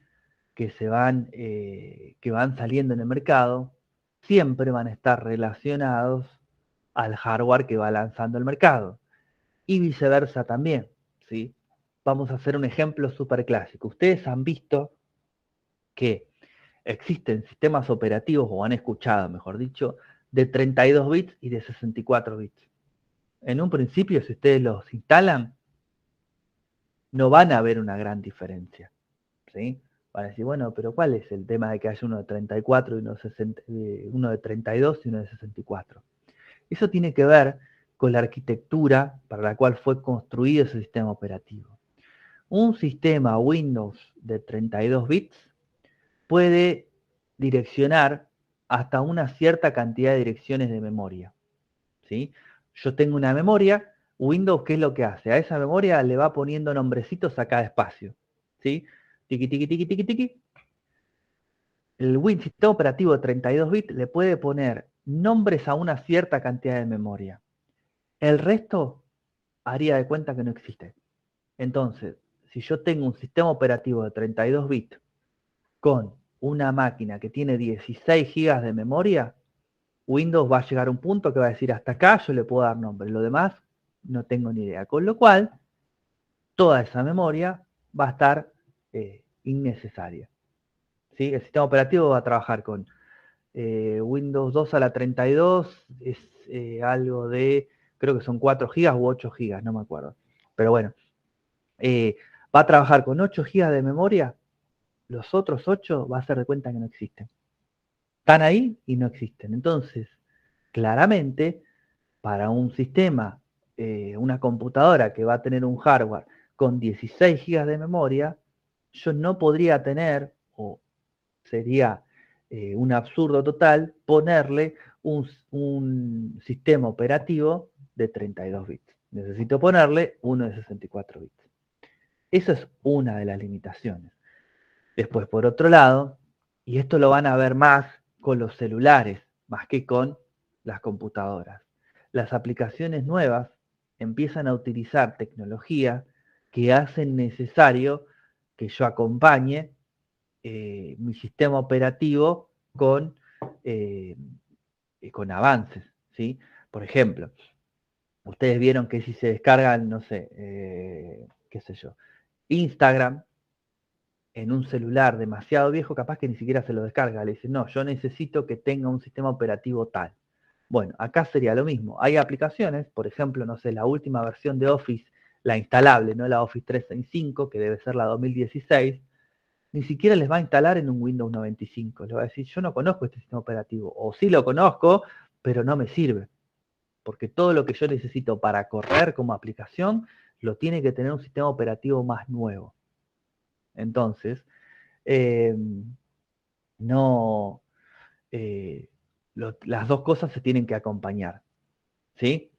Que van saliendo en el mercado, siempre van a estar relacionados al hardware que va lanzando el mercado. Y viceversa también, ¿sí? Vamos a hacer un ejemplo súper clásico. Ustedes han visto que existen sistemas operativos, o han escuchado, mejor dicho, de 32 bits y de 64 bits. En un principio, si ustedes los instalan, no van a ver una gran diferencia, ¿sí? Van a decir, bueno, pero ¿cuál es el tema de que haya uno de 34 y uno de 32 y uno de 64? Eso tiene que ver con la arquitectura para la cual fue construido ese sistema operativo. Un sistema Windows de 32 bits puede direccionar hasta una cierta cantidad de direcciones de memoria, ¿sí? Yo tengo una memoria, Windows, ¿qué es lo que hace? A esa memoria le va poniendo nombrecitos a cada espacio, ¿sí? Tiki, tiki, tiki, tiki, tiki. El sistema operativo de 32 bits le puede poner nombres a una cierta cantidad de memoria. El resto haría de cuenta que no existe. Entonces, si yo tengo un sistema operativo de 32 bits con una máquina que tiene 16 GB de memoria, Windows va a llegar a un punto que va a decir hasta acá yo le puedo dar nombre, lo demás no tengo ni idea. Con lo cual, toda esa memoria va a estar innecesaria. ¿Sí? El sistema operativo va a trabajar con Windows 2 a la 32, es algo de, creo que son 4 GB u 8 GB, no me acuerdo. Pero bueno, va a trabajar con 8 GB de memoria, los otros 8 va a hacer de cuenta que no existen. Están ahí y no existen. Entonces, claramente, para un sistema, una computadora que va a tener un hardware con 16 GB de memoria, yo no podría tener, o sería un absurdo total, ponerle un sistema operativo de 32 bits. Necesito ponerle uno de 64 bits. Esa es una de las limitaciones. Después, por otro lado, y esto lo van a ver más con los celulares, más que con las computadoras. Las aplicaciones nuevas empiezan a utilizar tecnología que hacen necesario que yo acompañe mi sistema operativo con avances, ¿sí? Por ejemplo, ustedes vieron que si se descargan, no sé, qué sé yo, Instagram en un celular demasiado viejo, capaz que ni siquiera se lo descarga. Le dicen, no, yo necesito que tenga un sistema operativo tal. Bueno, acá sería lo mismo. Hay aplicaciones, por ejemplo, no sé, la última versión de Office, la instalable, no la Office 365, que debe ser la 2016, ni siquiera les va a instalar en un Windows 95. Les va a decir, yo no conozco este sistema operativo, o sí lo conozco, pero no me sirve. porque todo lo que yo necesito para correr como aplicación lo tiene que tener un sistema operativo más nuevo. Entonces, no, las dos cosas se tienen que acompañar, ¿sí?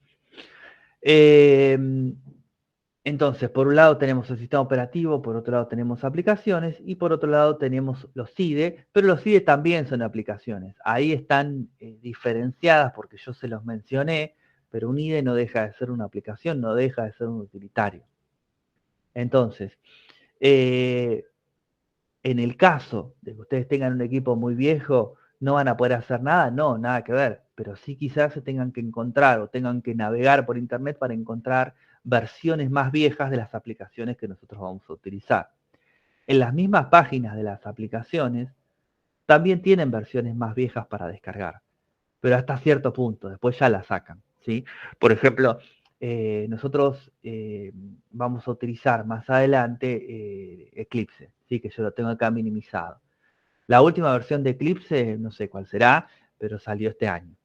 Entonces, por un lado tenemos el sistema operativo, por otro lado tenemos aplicaciones y por otro lado tenemos los IDE, pero los IDE también son aplicaciones. Ahí están diferenciadas porque yo se los mencioné, pero un IDE no deja de ser una aplicación, no deja de ser un utilitario. Entonces, en el caso de que ustedes tengan un equipo muy viejo, ¿no van a poder hacer nada? No, nada que ver, pero sí quizás se tengan que encontrar o tengan que navegar por internet para encontrar versiones más viejas de las aplicaciones que nosotros vamos a utilizar. En las mismas páginas de las aplicaciones también tienen versiones más viejas para descargar, pero hasta cierto punto, después ya las sacan, ¿sí? Por ejemplo, nosotros vamos a utilizar más adelante Eclipse, ¿sí? Que yo lo tengo acá minimizado. La última versión de Eclipse, no sé cuál será, pero salió este año.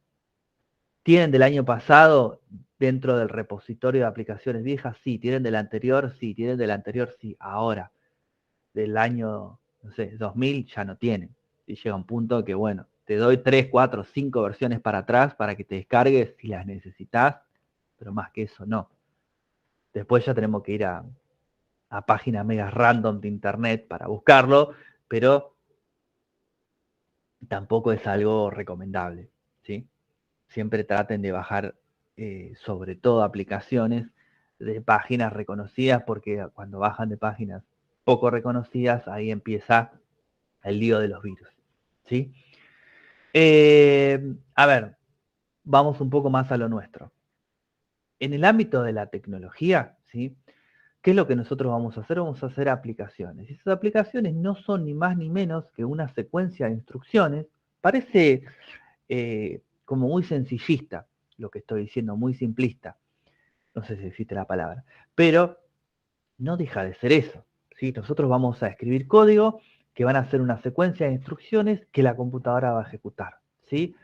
¿Tienen del año pasado dentro del repositorio de aplicaciones viejas? Sí. ¿Tienen del anterior? Sí. ¿Tienen del anterior? Sí. Ahora, del año, no sé, 2000 ya no tienen. Y llega un punto que, bueno, te doy 3, 4, 5 versiones para atrás para que te descargues si las necesitas, pero más que eso no. Después ya tenemos que ir a páginas megas random de internet para buscarlo, pero tampoco es algo recomendable, ¿sí? Siempre traten de bajar sobre todo aplicaciones de páginas reconocidas, porque cuando bajan de páginas poco reconocidas, ahí empieza el lío de los virus, ¿sí? A ver, vamos un poco más a lo nuestro. En el ámbito de la tecnología, ¿sí? ¿Qué es lo que nosotros vamos a hacer? Vamos a hacer aplicaciones. Y esas aplicaciones no son ni más ni menos que una secuencia de instrucciones. Parece como muy sencillista lo que estoy diciendo, muy simplista. No sé si existe la palabra, pero no deja de ser eso, ¿sí? Nosotros vamos a escribir código que van a ser una secuencia de instrucciones que la computadora va a ejecutar, ¿sí?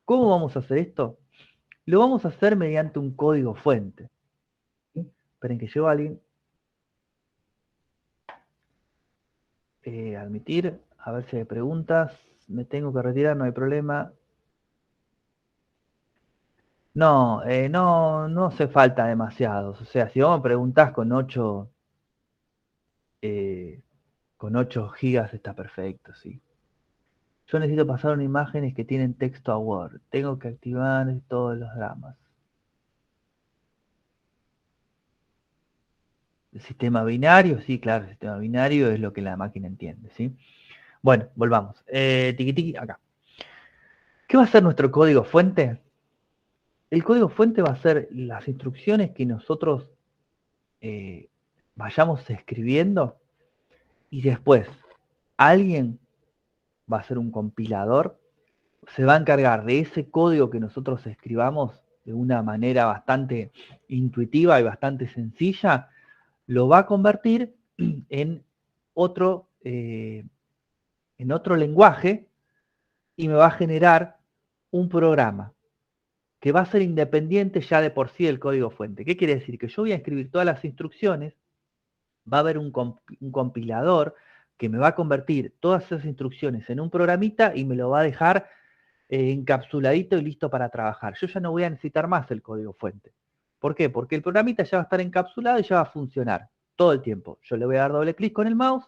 ¿Cómo vamos a hacer esto? Lo vamos a hacer mediante un código fuente. ¿Sí? Esperen que llegó alguien. Admitir, a ver si hay preguntas. Me tengo que retirar, no hay problema. No, no hace falta demasiados. O sea, si vos me preguntás con 8 gigas está perfecto, sí. Yo necesito pasar unas imágenes que tienen texto a Word. Tengo que activar todos los dramas. El sistema binario, sí, claro, el sistema binario es lo que la máquina entiende, ¿sí? Bueno, volvamos. Tiki tiki, acá. ¿Qué va a ser nuestro código fuente? El código fuente va a ser las instrucciones que nosotros vayamos escribiendo y después alguien va a ser un compilador, se va a encargar de ese código que nosotros escribamos de una manera bastante intuitiva y bastante sencilla, lo va a convertir en otro lenguaje y me va a generar un programa que va a ser independiente ya de por sí del código fuente. ¿Qué quiere decir? Que yo voy a escribir todas las instrucciones, va a haber un compilador que me va a convertir todas esas instrucciones en un programita y me lo va a dejar encapsuladito y listo para trabajar. Yo ya no voy a necesitar más el código fuente. ¿Por qué? Porque el programita ya va a estar encapsulado y ya va a funcionar todo el tiempo. Yo le voy a dar doble clic con el mouse,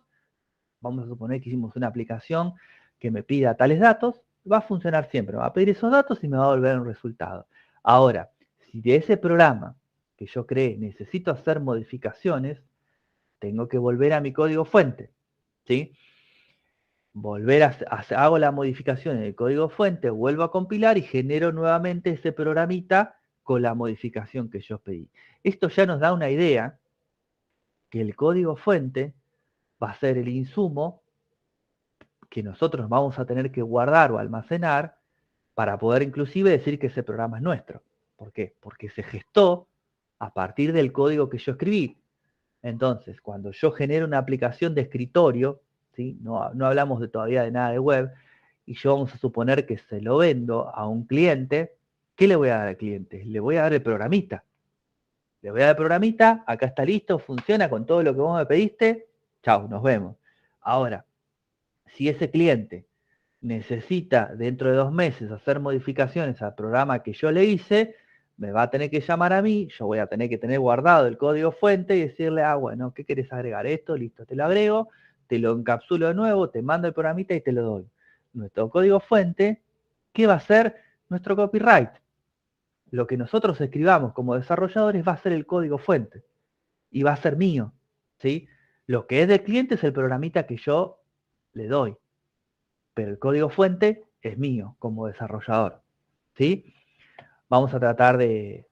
vamos a suponer que hicimos una aplicación que me pida tales datos, va a funcionar siempre, va a pedir esos datos y me va a volver un resultado. Ahora, si de ese programa que yo creé necesito hacer modificaciones, tengo que volver a mi código fuente, ¿sí? Hago la modificación en el código fuente, vuelvo a compilar y genero nuevamente ese programita con la modificación que yo pedí. Esto ya nos da una idea que el código fuente va a ser el insumo que nosotros vamos a tener que guardar o almacenar para poder inclusive decir que ese programa es nuestro. ¿Por qué? Porque se gestó a partir del código que yo escribí. Entonces, cuando yo genero una aplicación de escritorio, ¿sí? No hablamos todavía de nada de web, y yo vamos a suponer que se lo vendo a un cliente, ¿Qué le voy a dar al cliente? Le voy a dar el programita. Le voy a dar el programita, acá está listo, funciona con todo lo que vos me pediste, chau, nos vemos. Ahora, si ese cliente necesita dentro de 2 meses hacer modificaciones al programa que yo le hice, me va a tener que llamar a mí, yo voy a tener que tener guardado el código fuente y decirle, bueno, ¿qué querés agregar? Esto, listo, te lo agrego, te lo encapsulo de nuevo, te mando el programita y te lo doy. Nuestro código fuente, ¿qué va a ser? Nuestro copyright. Lo que nosotros escribamos como desarrolladores va a ser el código fuente y va a ser mío, ¿sí? Lo que es del cliente es el programita que yo le doy, pero el código fuente es mío como desarrollador, ¿sí? Vamos a tratar de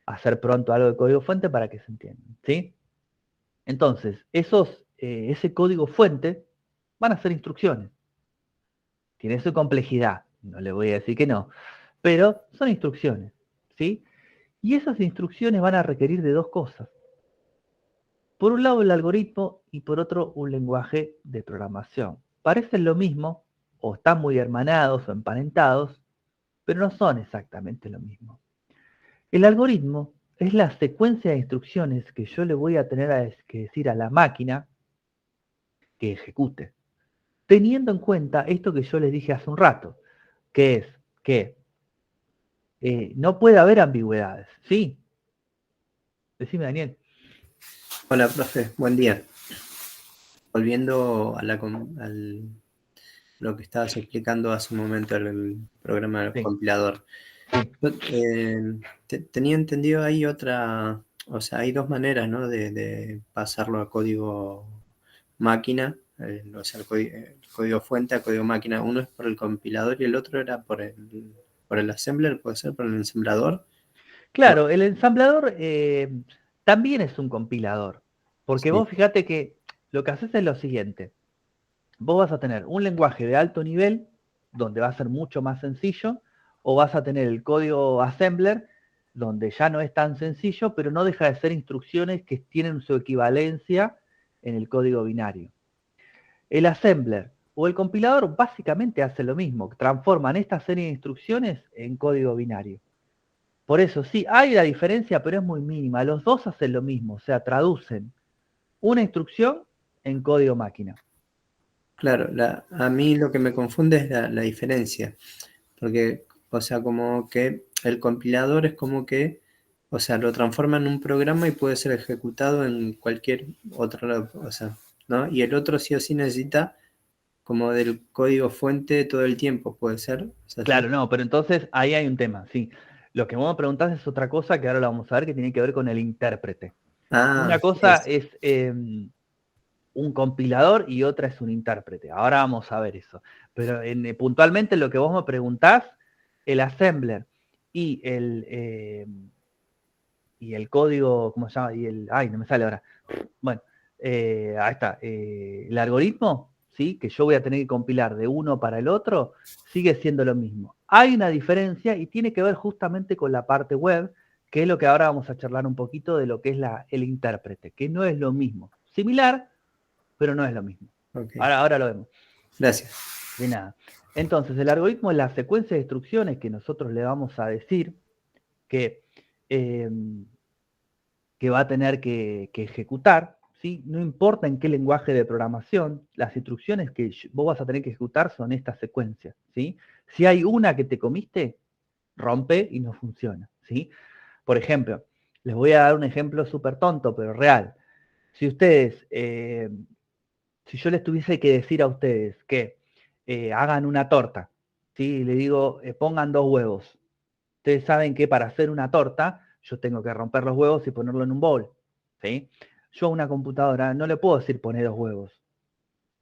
hacer pronto algo de código fuente para que se entienda, ¿sí? Entonces, ese código fuente van a ser instrucciones. Tiene su complejidad, no le voy a decir que no, pero son instrucciones, ¿sí? Y esas instrucciones van a requerir de 2 cosas. Por un lado el algoritmo y por otro un lenguaje de programación. Parecen lo mismo, o están muy hermanados o emparentados, pero no son exactamente lo mismo. El algoritmo es la secuencia de instrucciones que yo le voy a tener que decir a la máquina que ejecute, teniendo en cuenta esto que yo les dije hace un rato, que es que no puede haber ambigüedades, ¿sí? Decime, Daniel. Hola, profe, buen día. Volviendo a lo que estabas explicando hace un momento, el programa del Sí. compilador. Sí. Tenía entendido ahí otra, o sea, hay 2 maneras, ¿no? de pasarlo a código máquina, o sea, el código fuente a código máquina. Uno es por el compilador y el otro era por el assembler, puede ser por el ensamblador. Claro, el ensamblador también es un compilador, porque Sí. vos fíjate que lo que haces es lo siguiente. Vos vas a tener un lenguaje de alto nivel, donde va a ser mucho más sencillo, o vas a tener el código assembler, donde ya no es tan sencillo, pero no deja de ser instrucciones que tienen su equivalencia en el código binario. El assembler o el compilador básicamente hace lo mismo, transforman esta serie de instrucciones en código binario. Por eso, sí, hay la diferencia, pero es muy mínima. Los dos hacen lo mismo, o sea, traducen una instrucción en código máquina. Claro, a mí lo que me confunde es la diferencia, porque, o sea, como que el compilador es como que, o sea, lo transforma en un programa y puede ser ejecutado en cualquier otro, o sea, ¿no? Y el otro sí o sí necesita como del código fuente todo el tiempo, ¿puede ser? ¿Es así? Claro, no, pero entonces ahí hay un tema, sí. Lo que vos me preguntás es otra cosa que ahora lo vamos a ver que tiene que ver con el intérprete. Una cosa es un compilador y otra es un intérprete. Ahora vamos a ver eso. Pero puntualmente lo que vos me preguntás, el assembler y el código, ¿cómo se llama? Ay, no me sale ahora. Bueno, ahí está. El algoritmo, ¿sí? Que yo voy a tener que compilar de uno para el otro, sigue siendo lo mismo. Hay una diferencia y tiene que ver justamente con la parte web, que es lo que ahora vamos a charlar un poquito de lo que es el intérprete, que no es lo mismo. Similar, pero no es lo mismo. Okay. Ahora lo vemos. Gracias. De nada. Entonces, el algoritmo es la secuencia de instrucciones que nosotros le vamos a decir que va a tener que ejecutar, ¿sí? No importa en qué lenguaje de programación, las instrucciones que vos vas a tener que ejecutar son estas secuencias, ¿sí? Si hay una que te comiste, rompe y no funciona, ¿sí? Por ejemplo, les voy a dar un ejemplo súper tonto, pero real. Si ustedes, si yo les tuviese que decir a ustedes que hagan una torta, ¿sí? Le digo, pongan 2 huevos. Ustedes saben que para hacer una torta, yo tengo que romper los huevos y ponerlo en un bowl, ¿sí? Yo a una computadora no le puedo decir poner 2 huevos,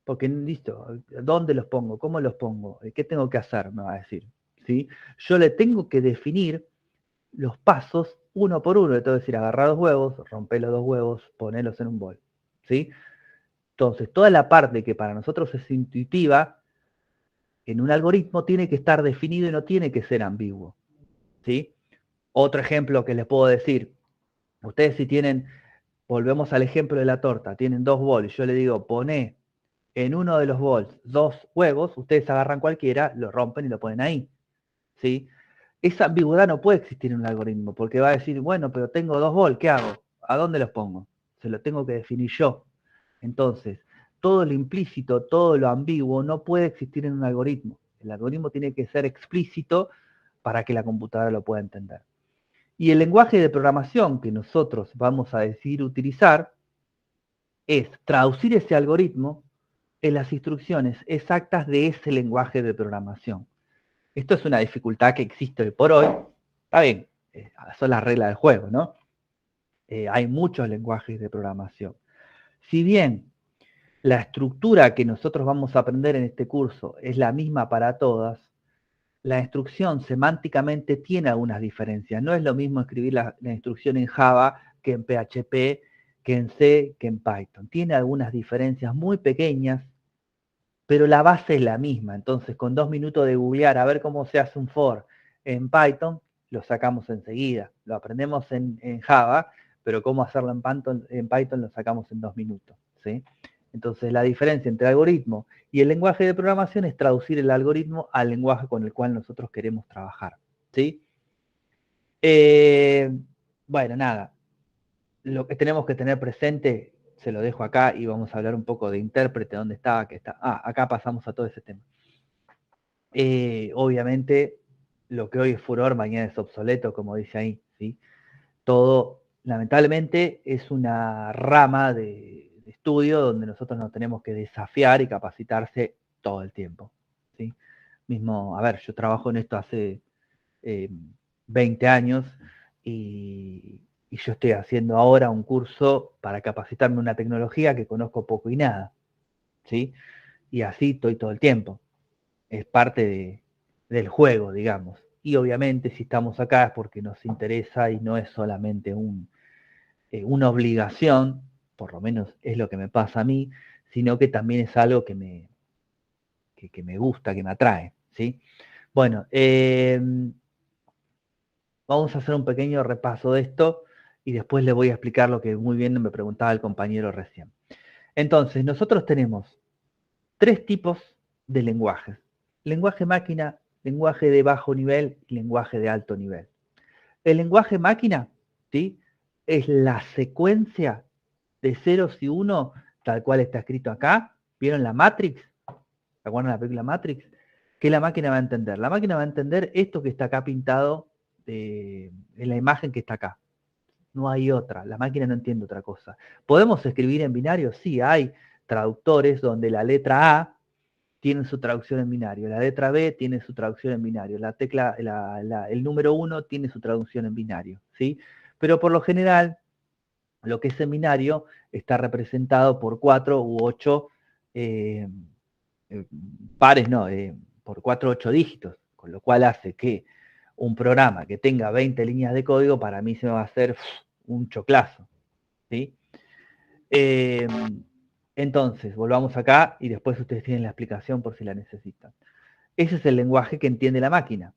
porque listo, ¿dónde los pongo? ¿Cómo los pongo? ¿Qué tengo que hacer? Me va a decir, ¿sí? Yo le tengo que definir los pasos uno por uno. Le tengo que decir, agarrar 2 huevos, romper los 2 huevos, ponerlos en un bol, ¿sí? Entonces, toda la parte que para nosotros es intuitiva, en un algoritmo tiene que estar definido y no tiene que ser ambiguo, ¿sí? Otro ejemplo que les puedo decir, ustedes si tienen, volvemos al ejemplo de la torta, tienen 2 bols, yo le digo, poné en uno de los bols 2 huevos, ustedes agarran cualquiera, lo rompen y lo ponen ahí, ¿sí? esa ambigüedad no puede existir en un algoritmo, porque va a decir, bueno, pero tengo 2 bols, ¿qué hago? ¿A dónde los pongo? Se lo tengo que definir yo. Entonces, todo lo implícito, todo lo ambiguo no puede existir en un algoritmo. El algoritmo tiene que ser explícito para que la computadora lo pueda entender. Y el lenguaje de programación que nosotros vamos a decidir utilizar es traducir ese algoritmo en las instrucciones exactas de ese lenguaje de programación. Esto es una dificultad que existe hoy por hoy. Está bien, son las reglas del juego, ¿no? Hay muchos lenguajes de programación. Si bien la estructura que nosotros vamos a aprender en este curso es la misma para todas, la instrucción semánticamente tiene algunas diferencias. No es lo mismo escribir la instrucción en Java que en PHP, que en C, que en Python. Tiene algunas diferencias muy pequeñas, pero la base es la misma. Entonces, con 2 minutos de googlear a ver cómo se hace un for en Python, lo sacamos enseguida. Lo aprendemos en Java, pero cómo hacerlo en Python lo sacamos en 2 minutos. ¿Sí? Entonces, la diferencia entre algoritmo y el lenguaje de programación es traducir el algoritmo al lenguaje con el cual nosotros queremos trabajar. ¿Sí? Bueno, nada. Lo que tenemos que tener presente, se lo dejo acá y vamos a hablar un poco de intérprete, dónde estaba, que está. Acá pasamos a todo ese tema. Obviamente, lo que hoy es furor, mañana es obsoleto, como dice ahí, ¿sí? Todo, lamentablemente, es una rama de estudio donde nosotros nos tenemos que desafiar y capacitarse todo el tiempo, ¿sí? Mismo, a ver, yo trabajo en esto hace 20 años y yo estoy haciendo ahora un curso para capacitarme en una tecnología que conozco poco y nada, ¿sí? Y así estoy todo el tiempo. Es parte del juego, digamos. Y obviamente si estamos acá es porque nos interesa y no es solamente una obligación, por lo menos es lo que me pasa a mí, sino que también es algo que me gusta, que me atrae, ¿sí? Bueno, vamos a hacer un pequeño repaso de esto y después les voy a explicar lo que muy bien me preguntaba el compañero recién. Entonces, nosotros tenemos 3 tipos de lenguajes. Lenguaje máquina, lenguaje de bajo nivel y lenguaje de alto nivel. El lenguaje máquina, ¿sí? Es la secuencia de ceros y unos, tal cual está escrito acá. ¿Vieron la Matrix? ¿Se acuerdan de la película Matrix? ¿Qué la máquina va a entender? La máquina va a entender esto que está acá pintado en la imagen que está acá. No hay otra. La máquina no entiende otra cosa. ¿Podemos escribir en binario? Sí, hay traductores donde la letra A tiene su traducción en binario, la letra B tiene su traducción en binario, la tecla, el número 1 tiene su traducción en binario, ¿sí? Pero por lo general, lo que es en binario está representado por 4 u 8 pares, no, por 4 u 8 dígitos, con lo cual hace que un programa que tenga 20 líneas de código, para mí se me va a hacer un choclazo, ¿sí? Entonces, volvamos acá y después ustedes tienen la explicación por si la necesitan. Ese es el lenguaje que entiende la máquina,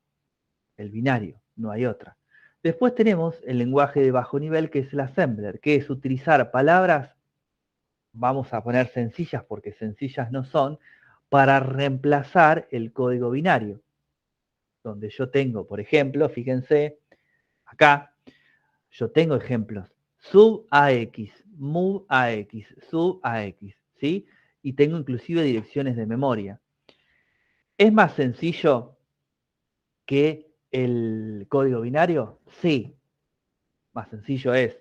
el binario, no hay otra. Después tenemos el lenguaje de bajo nivel, que es el assembler, que es utilizar palabras, vamos a poner sencillas porque sencillas no son, para reemplazar el código binario. Donde yo tengo, por ejemplo, fíjense, acá, yo tengo ejemplos, sub AX, move AX, sub AX, ¿sí? Y tengo inclusive direcciones de memoria. ¿Es más sencillo que el código binario? Sí, más sencillo es,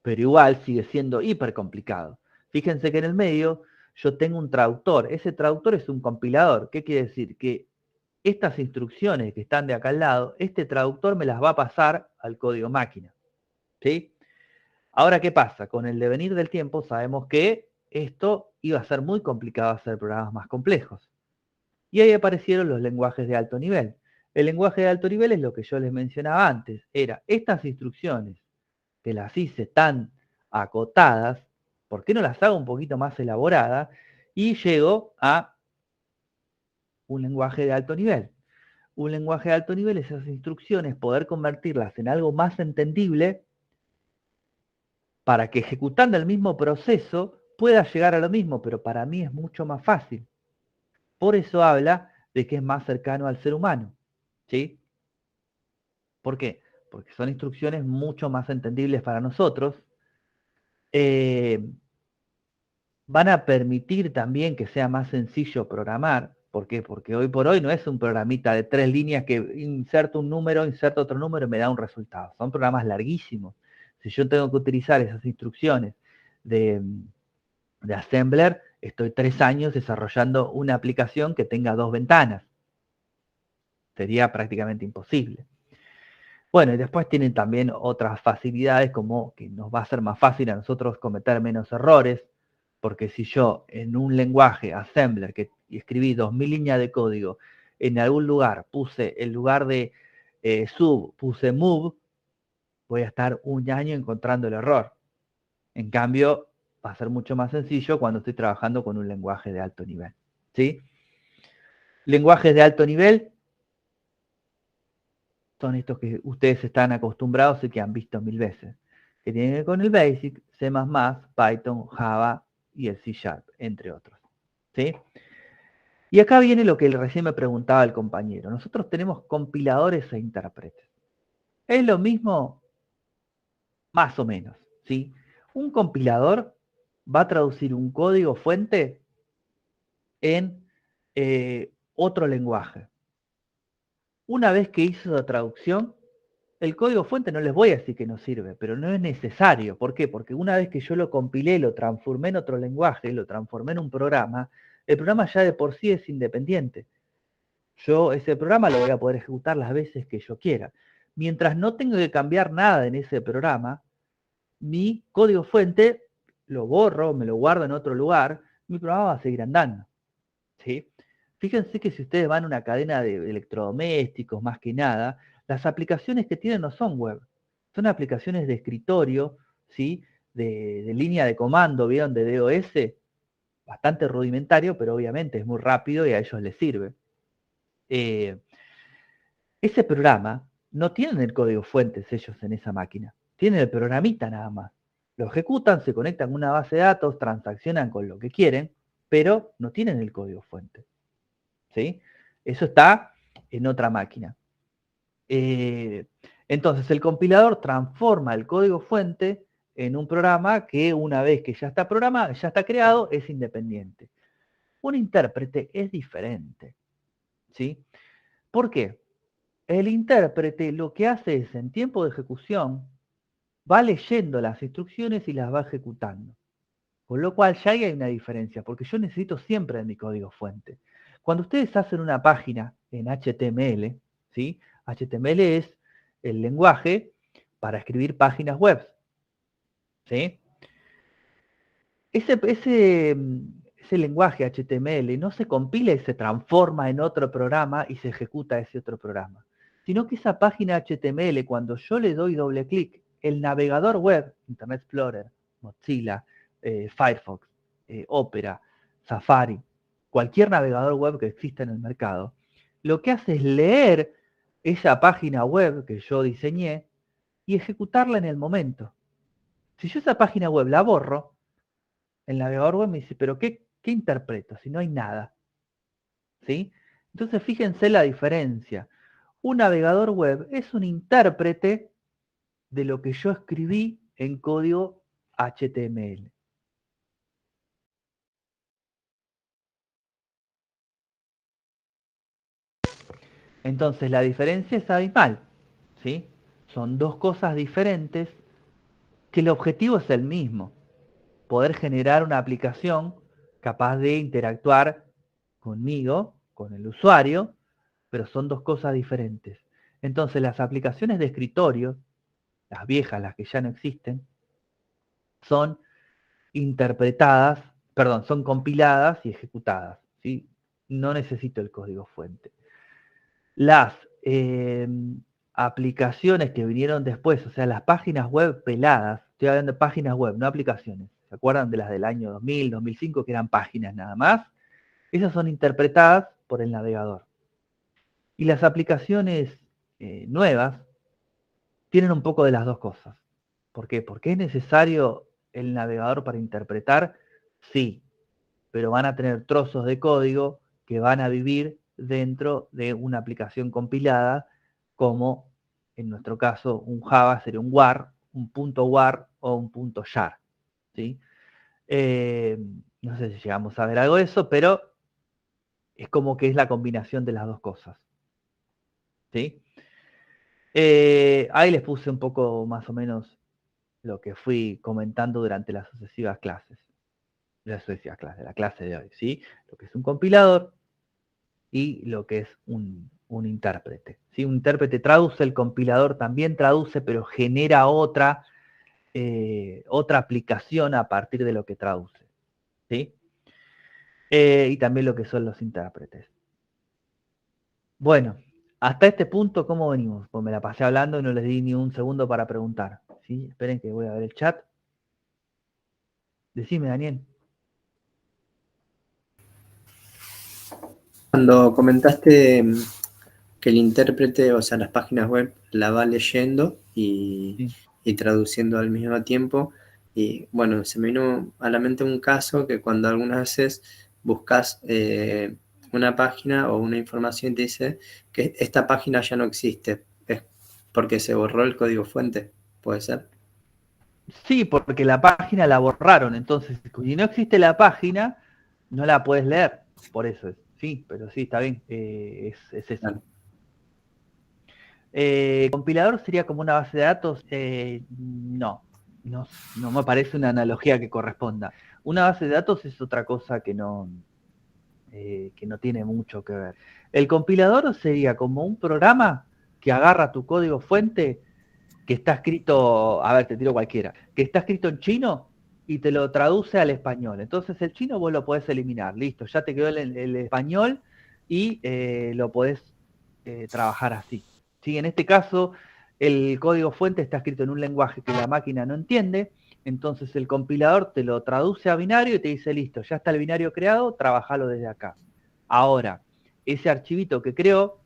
pero igual sigue siendo hiper complicado. Fíjense que en el medio yo tengo un traductor. Ese traductor es un compilador. ¿Qué quiere decir? Que estas instrucciones que están de acá al lado, este traductor me las va a pasar al código máquina, ¿sí? Ahora, ¿qué pasa? Con el devenir del tiempo sabemos que esto iba a ser muy complicado hacer programas más complejos. Y ahí aparecieron los lenguajes de alto nivel. El lenguaje de alto nivel es lo que yo les mencionaba antes. Era estas instrucciones que las hice tan acotadas, ¿por qué no las hago un poquito más elaboradas? Y llego a un lenguaje de alto nivel. Un lenguaje de alto nivel es esas instrucciones, poder convertirlas en algo más entendible para que ejecutando el mismo proceso pueda llegar a lo mismo, pero para mí es mucho más fácil. Por eso habla de que es más cercano al ser humano, ¿sí? ¿Por qué? Porque son instrucciones mucho más entendibles para nosotros. Van a permitir también que sea más sencillo programar. ¿Por qué? Porque hoy por hoy no es un programita de 3 líneas que inserto un número, inserto otro número y me da un resultado. Son programas larguísimos. Si yo tengo que utilizar esas instrucciones de Assembler, estoy 3 años desarrollando una aplicación que tenga 2 ventanas. Sería prácticamente imposible. Bueno, y después tienen también otras facilidades como que nos va a ser más fácil a nosotros cometer menos errores, porque si yo en un lenguaje Assembler que escribí 2000 líneas de código, en algún lugar puse, en lugar de sub, puse move, voy a estar un año encontrando el error. En cambio, va a ser mucho más sencillo cuando estoy trabajando con un lenguaje de alto nivel. ¿Sí? Lenguajes de alto nivel son estos que ustedes están acostumbrados y que han visto 1000 veces, que tienen que ver con el Basic, C++, Python, Java y el C#, entre otros. ¿Sí? Y acá viene lo que recién me preguntaba el compañero. Nosotros tenemos compiladores e intérpretes. Es lo mismo, más o menos. ¿Sí? Un compilador va a traducir un código fuente en otro lenguaje. Una vez que hizo la traducción, el código fuente no les voy a decir que no sirve, pero no es necesario. ¿Por qué? Porque una vez que yo lo compilé, lo transformé en otro lenguaje, lo transformé en un programa, el programa ya de por sí es independiente. Yo ese programa lo voy a poder ejecutar las veces que yo quiera. Mientras no tenga que cambiar nada en ese programa, mi código fuente lo borro, me lo guardo en otro lugar, mi programa va a seguir andando. ¿Sí? Fíjense que si ustedes van a una cadena de electrodomésticos, más que nada, las aplicaciones que tienen no son web, son aplicaciones de escritorio, ¿sí? De línea de comando, ¿vieron? De DOS, bastante rudimentario, pero obviamente es muy rápido y a ellos les sirve. Ese programa no tienen el código fuentes ellos en esa máquina, tienen el programita nada más. Lo ejecutan, se conectan a una base de datos, transaccionan con lo que quieren, pero no tienen el código fuente. ¿Sí? Eso está en otra máquina. Entonces, el compilador transforma el código fuente en un programa que una vez que ya está programado, ya está creado, es independiente. Un intérprete es diferente. ¿Sí? ¿Por qué? El intérprete lo que hace es, en tiempo de ejecución, va leyendo las instrucciones y las va ejecutando. Con lo cual ya ahí hay una diferencia, porque yo necesito siempre mi código fuente. Cuando ustedes hacen una página en HTML, ¿sí? HTML es el lenguaje para escribir páginas web. ¿Sí? Ese lenguaje HTML no se compila y se transforma en otro programa y se ejecuta ese otro programa, sino que esa página HTML, cuando yo le doy doble clic, el navegador web, Internet Explorer, Mozilla, Firefox, Opera, Safari, cualquier navegador web que exista en el mercado, lo que hace es leer esa página web que yo diseñé y ejecutarla en el momento. Si yo esa página web la borro, el navegador web me dice, pero ¿qué interpreto si no hay nada? ¿Sí? Entonces fíjense la diferencia. Un navegador web es un intérprete de lo que yo escribí en código HTML. Entonces la diferencia es abismal. ¿Sí? Son dos cosas diferentes que el objetivo es el mismo. Poder generar una aplicación capaz de interactuar conmigo, con el usuario, pero son dos cosas diferentes. Entonces las aplicaciones de escritorio, las viejas, las que ya no existen, son interpretadas, perdón, son compiladas y ejecutadas. ¿Sí? No necesito el código fuente. Las aplicaciones que vinieron después, o sea, las páginas web peladas, estoy hablando de páginas web, no aplicaciones. ¿Se acuerdan de las del año 2000, 2005, que eran páginas nada más? Esas son interpretadas por el navegador. Y las aplicaciones nuevas tienen un poco de las dos cosas. ¿Por qué? ¿Porque es necesario el navegador para interpretar? Sí, pero van a tener trozos de código que van a vivir dentro de una aplicación compilada como en nuestro caso, un Java sería un var, un punto var o un punto jar, ¿sí? No sé si llegamos a ver algo de eso, pero es como que es la combinación de las dos cosas, ¿sí? Ahí les puse un poco más o menos lo que fui comentando durante las sucesivas clases. La clase de hoy, ¿sí? Lo que es un compilador y lo que es un intérprete, ¿sí? Un intérprete traduce, el compilador también traduce, pero genera otra aplicación a partir de lo que traduce, ¿sí? Y también lo que son los intérpretes. Bueno, hasta este punto, ¿cómo venimos? Pues me la pasé hablando y no les di ni un segundo para preguntar, ¿sí? Esperen que voy a ver el chat. Decime, Daniel. Cuando comentaste que el intérprete, o sea, las páginas web la va leyendo Sí. y traduciendo al mismo tiempo, y bueno, se me vino a la mente un caso que cuando algunas veces buscas una página o una información y te dice que esta página ya no existe, es porque se borró el código fuente, ¿puede ser? Sí, porque la página la borraron, entonces si no existe la página, no la puedes leer, por eso es. Sí, pero sí, está bien, es eso. Claro. ¿Compilador sería como una base de datos? No me parece una analogía que corresponda. Una base de datos es otra cosa que no tiene mucho que ver. El compilador sería como un programa que agarra tu código fuente que está escrito, a ver, te tiro cualquiera, que está escrito en chino y te lo traduce al español. Entonces el chino vos lo podés eliminar, listo, ya te quedó el español y lo podés trabajar así. ¿Sí? En este caso, el código fuente está escrito en un lenguaje que la máquina no entiende, entonces el compilador te lo traduce a binario y te dice, listo, ya está el binario creado, trabajalo desde acá. Ahora, ese archivito que creó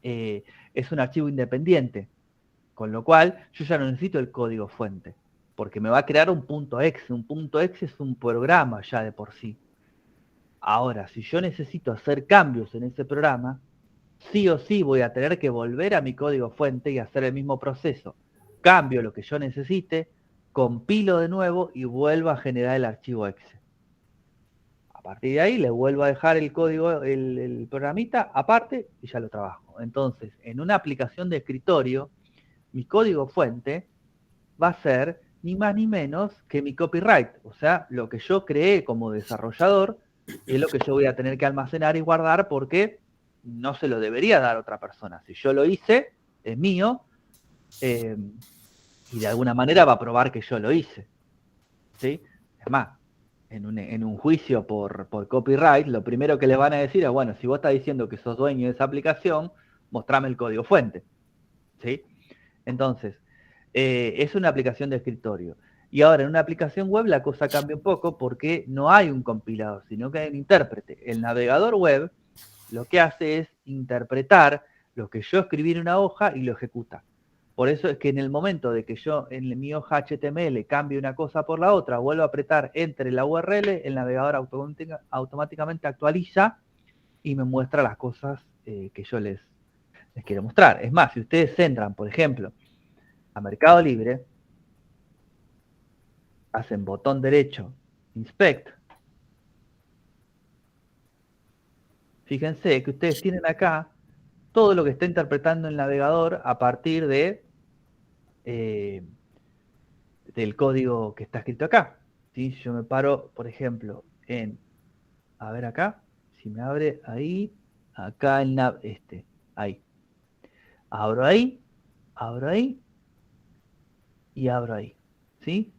es un archivo independiente, con lo cual yo ya no necesito el código fuente, porque me va a crear un punto exe. Un punto exe es un programa ya de por sí. Ahora, si yo necesito hacer cambios en ese programa, sí o sí voy a tener que volver a mi código fuente y hacer el mismo proceso. Cambio lo que yo necesite, compilo de nuevo y vuelvo a generar el archivo exe. A partir de ahí le vuelvo a dejar el código, el programita aparte y ya lo trabajo. Entonces, en una aplicación de escritorio, mi código fuente va a ser ni más ni menos que mi copyright. O sea, lo que yo creé como desarrollador es lo que yo voy a tener que almacenar y guardar porque no se lo debería dar a otra persona. Si yo lo hice, es mío y de alguna manera va a probar que yo lo hice. ¿Sí? Es más, en un juicio por copyright, lo primero que les van a decir es, bueno, si vos estás diciendo que sos dueño de esa aplicación, mostrame el código fuente. ¿Sí? Entonces, es una aplicación de escritorio. Y ahora en una aplicación web la cosa cambia un poco porque no hay un compilador, sino que hay un intérprete. El navegador web lo que hace es interpretar lo que yo escribí en una hoja y lo ejecuta. Por eso es que en el momento de que yo en mi hoja HTML cambie una cosa por la otra, vuelvo a apretar entre la URL, el navegador automáticamente actualiza y me muestra las cosas que yo les quiero mostrar. Es más, si ustedes entran, por ejemplo, a Mercado Libre, hacen botón derecho, Inspect. Fíjense que ustedes tienen acá todo lo que está interpretando el navegador a partir de del código que está escrito acá. ¿Sí? Yo me paro, por ejemplo, a ver acá, si me abre ahí, acá el nav, ahí. Abro ahí y abro ahí. ¿Sí?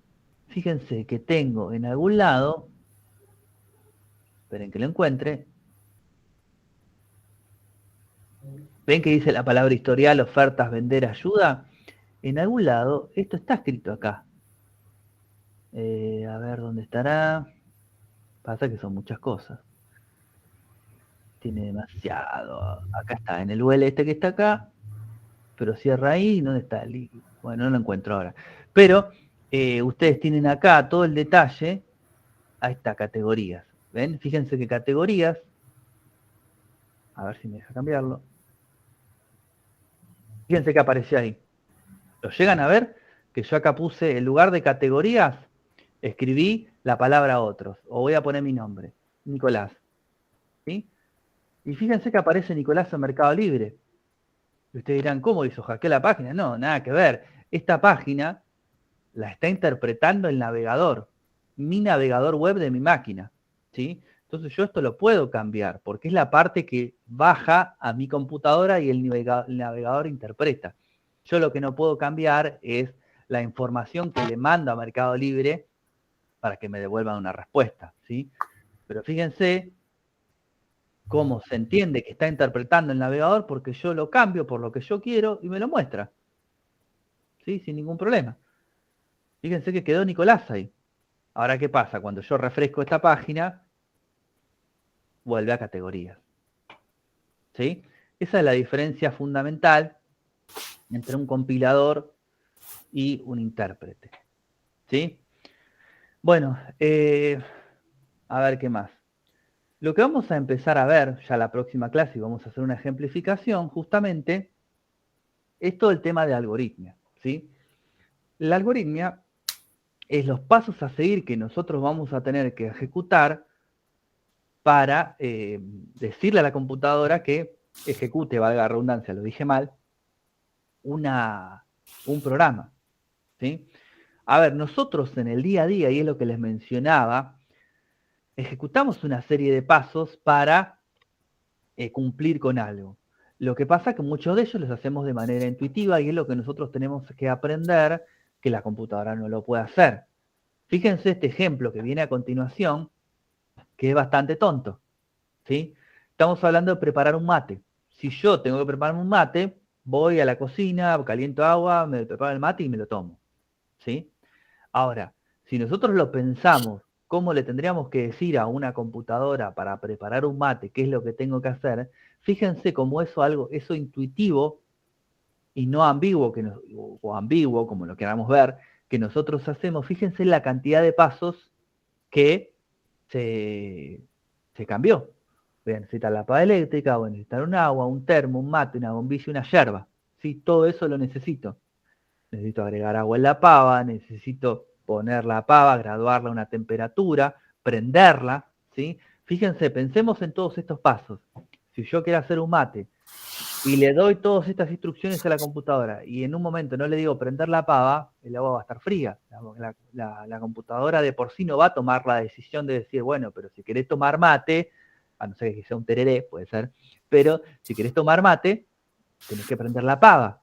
Fíjense que tengo en algún lado, esperen que lo encuentre, ven que dice la palabra historial, ofertas, vender, ayuda. En algún lado, esto está escrito acá. A ver dónde estará. Pasa que son muchas cosas. Tiene demasiado. Acá está, en el UL este que está acá. Pero cierra ahí. ¿Dónde está? Bueno, no lo encuentro ahora. Pero ustedes tienen acá todo el detalle. Ahí está, categorías. ¿Ven? Fíjense que categorías. A ver si me deja cambiarlo. Fíjense que apareció ahí. ¿Lo llegan a ver? Que yo acá puse, en lugar de categorías, escribí la palabra otros. O voy a poner mi nombre, Nicolás. ¿Sí? Y fíjense que aparece Nicolás en Mercado Libre. Y ustedes dirán, ¿cómo hizo? ¿Hackeó la página? No, nada que ver. Esta página la está interpretando el navegador. Mi navegador web de mi máquina. ¿Sí? Entonces yo esto lo puedo cambiar, porque es la parte que baja a mi computadora y el navegador interpreta. Yo lo que no puedo cambiar es la información que le mando a Mercado Libre para que me devuelvan una respuesta, ¿sí? Pero fíjense cómo se entiende que está interpretando el navegador, porque yo lo cambio por lo que yo quiero y me lo muestra, ¿sí? Sin ningún problema. Fíjense que quedó Nicolás ahí. Ahora, ¿qué pasa? Cuando yo refresco esta página, vuelve a categorías, ¿sí? Esa es la diferencia fundamental entre un compilador y un intérprete, ¿sí? Bueno, a ver qué más. Lo que vamos a empezar a ver ya la próxima clase, y vamos a hacer una ejemplificación, justamente, es todo el tema de algoritmia, ¿sí? La algoritmia es los pasos a seguir que nosotros vamos a tener que ejecutar para decirle a la computadora que ejecute, valga la redundancia, lo dije mal, un programa, ¿sí? A ver, nosotros en el día a día, y es lo que les mencionaba, ejecutamos una serie de pasos para cumplir con algo. Lo que pasa es que muchos de ellos los hacemos de manera intuitiva y es lo que nosotros tenemos que aprender que la computadora no lo puede hacer. Fíjense este ejemplo que viene a continuación, que es bastante tonto, ¿sí? Estamos hablando de preparar un mate. Si yo tengo que preparar un mate, voy a la cocina, caliento agua, me preparo el mate y me lo tomo, ¿sí? Ahora, si nosotros lo pensamos, ¿cómo le tendríamos que decir a una computadora para preparar un mate qué es lo que tengo que hacer? Fíjense cómo eso intuitivo y no ambiguo, o ambiguo, como lo queramos ver, que nosotros hacemos. Fíjense la cantidad de pasos que se cambió. Voy a necesitar la pava eléctrica, voy a necesitar un agua, un termo, un mate, una bombilla y una yerba. ¿Sí? Todo eso lo necesito. Necesito agregar agua en la pava, necesito poner la pava, graduarla a una temperatura, prenderla, ¿sí? Fíjense, pensemos en todos estos pasos. Si yo quiero hacer un mate y le doy todas estas instrucciones a la computadora y en un momento no le digo prender la pava, el agua va a estar fría. La computadora de por sí no va a tomar la decisión de decir, bueno, pero si querés tomar mate, a no ser que sea un tereré, puede ser, pero si querés tomar mate, tenés que prender la pava,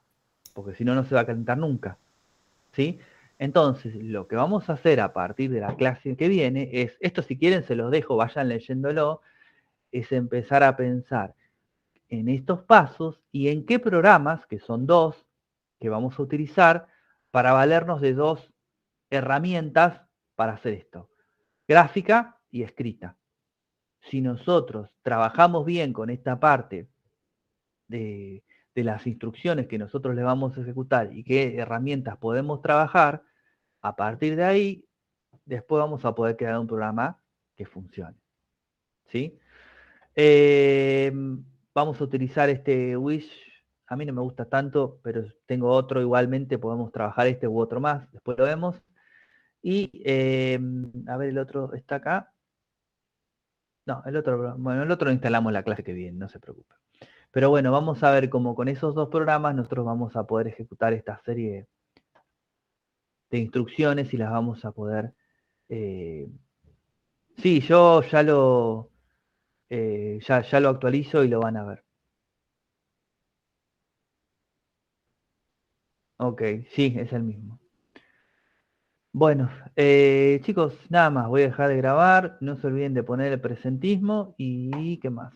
porque si no, no se va a calentar nunca, ¿sí? Entonces, lo que vamos a hacer a partir de la clase que viene es, esto si quieren se los dejo, vayan leyéndolo, es empezar a pensar en estos pasos y en qué programas, que son dos, que vamos a utilizar para valernos de dos herramientas para hacer esto, gráfica y escrita. Si nosotros trabajamos bien con esta parte de las instrucciones que nosotros le vamos a ejecutar y qué herramientas podemos trabajar, a partir de ahí, después vamos a poder crear un programa que funcione, ¿sí? Vamos a utilizar este Wish, a mí no me gusta tanto, pero tengo otro igualmente, podemos trabajar este u otro más, después lo vemos. Y, a ver, el otro está acá. No, el otro lo instalamos la clase que viene, no se preocupe. Pero bueno, vamos a ver cómo con esos dos programas nosotros vamos a poder ejecutar esta serie de instrucciones y las vamos a poder... sí, yo ya ya lo actualizo y lo van a ver. Ok, sí, es el mismo. Bueno, chicos, nada más, voy a dejar de grabar. No se olviden de poner el presentismo y ¿qué más?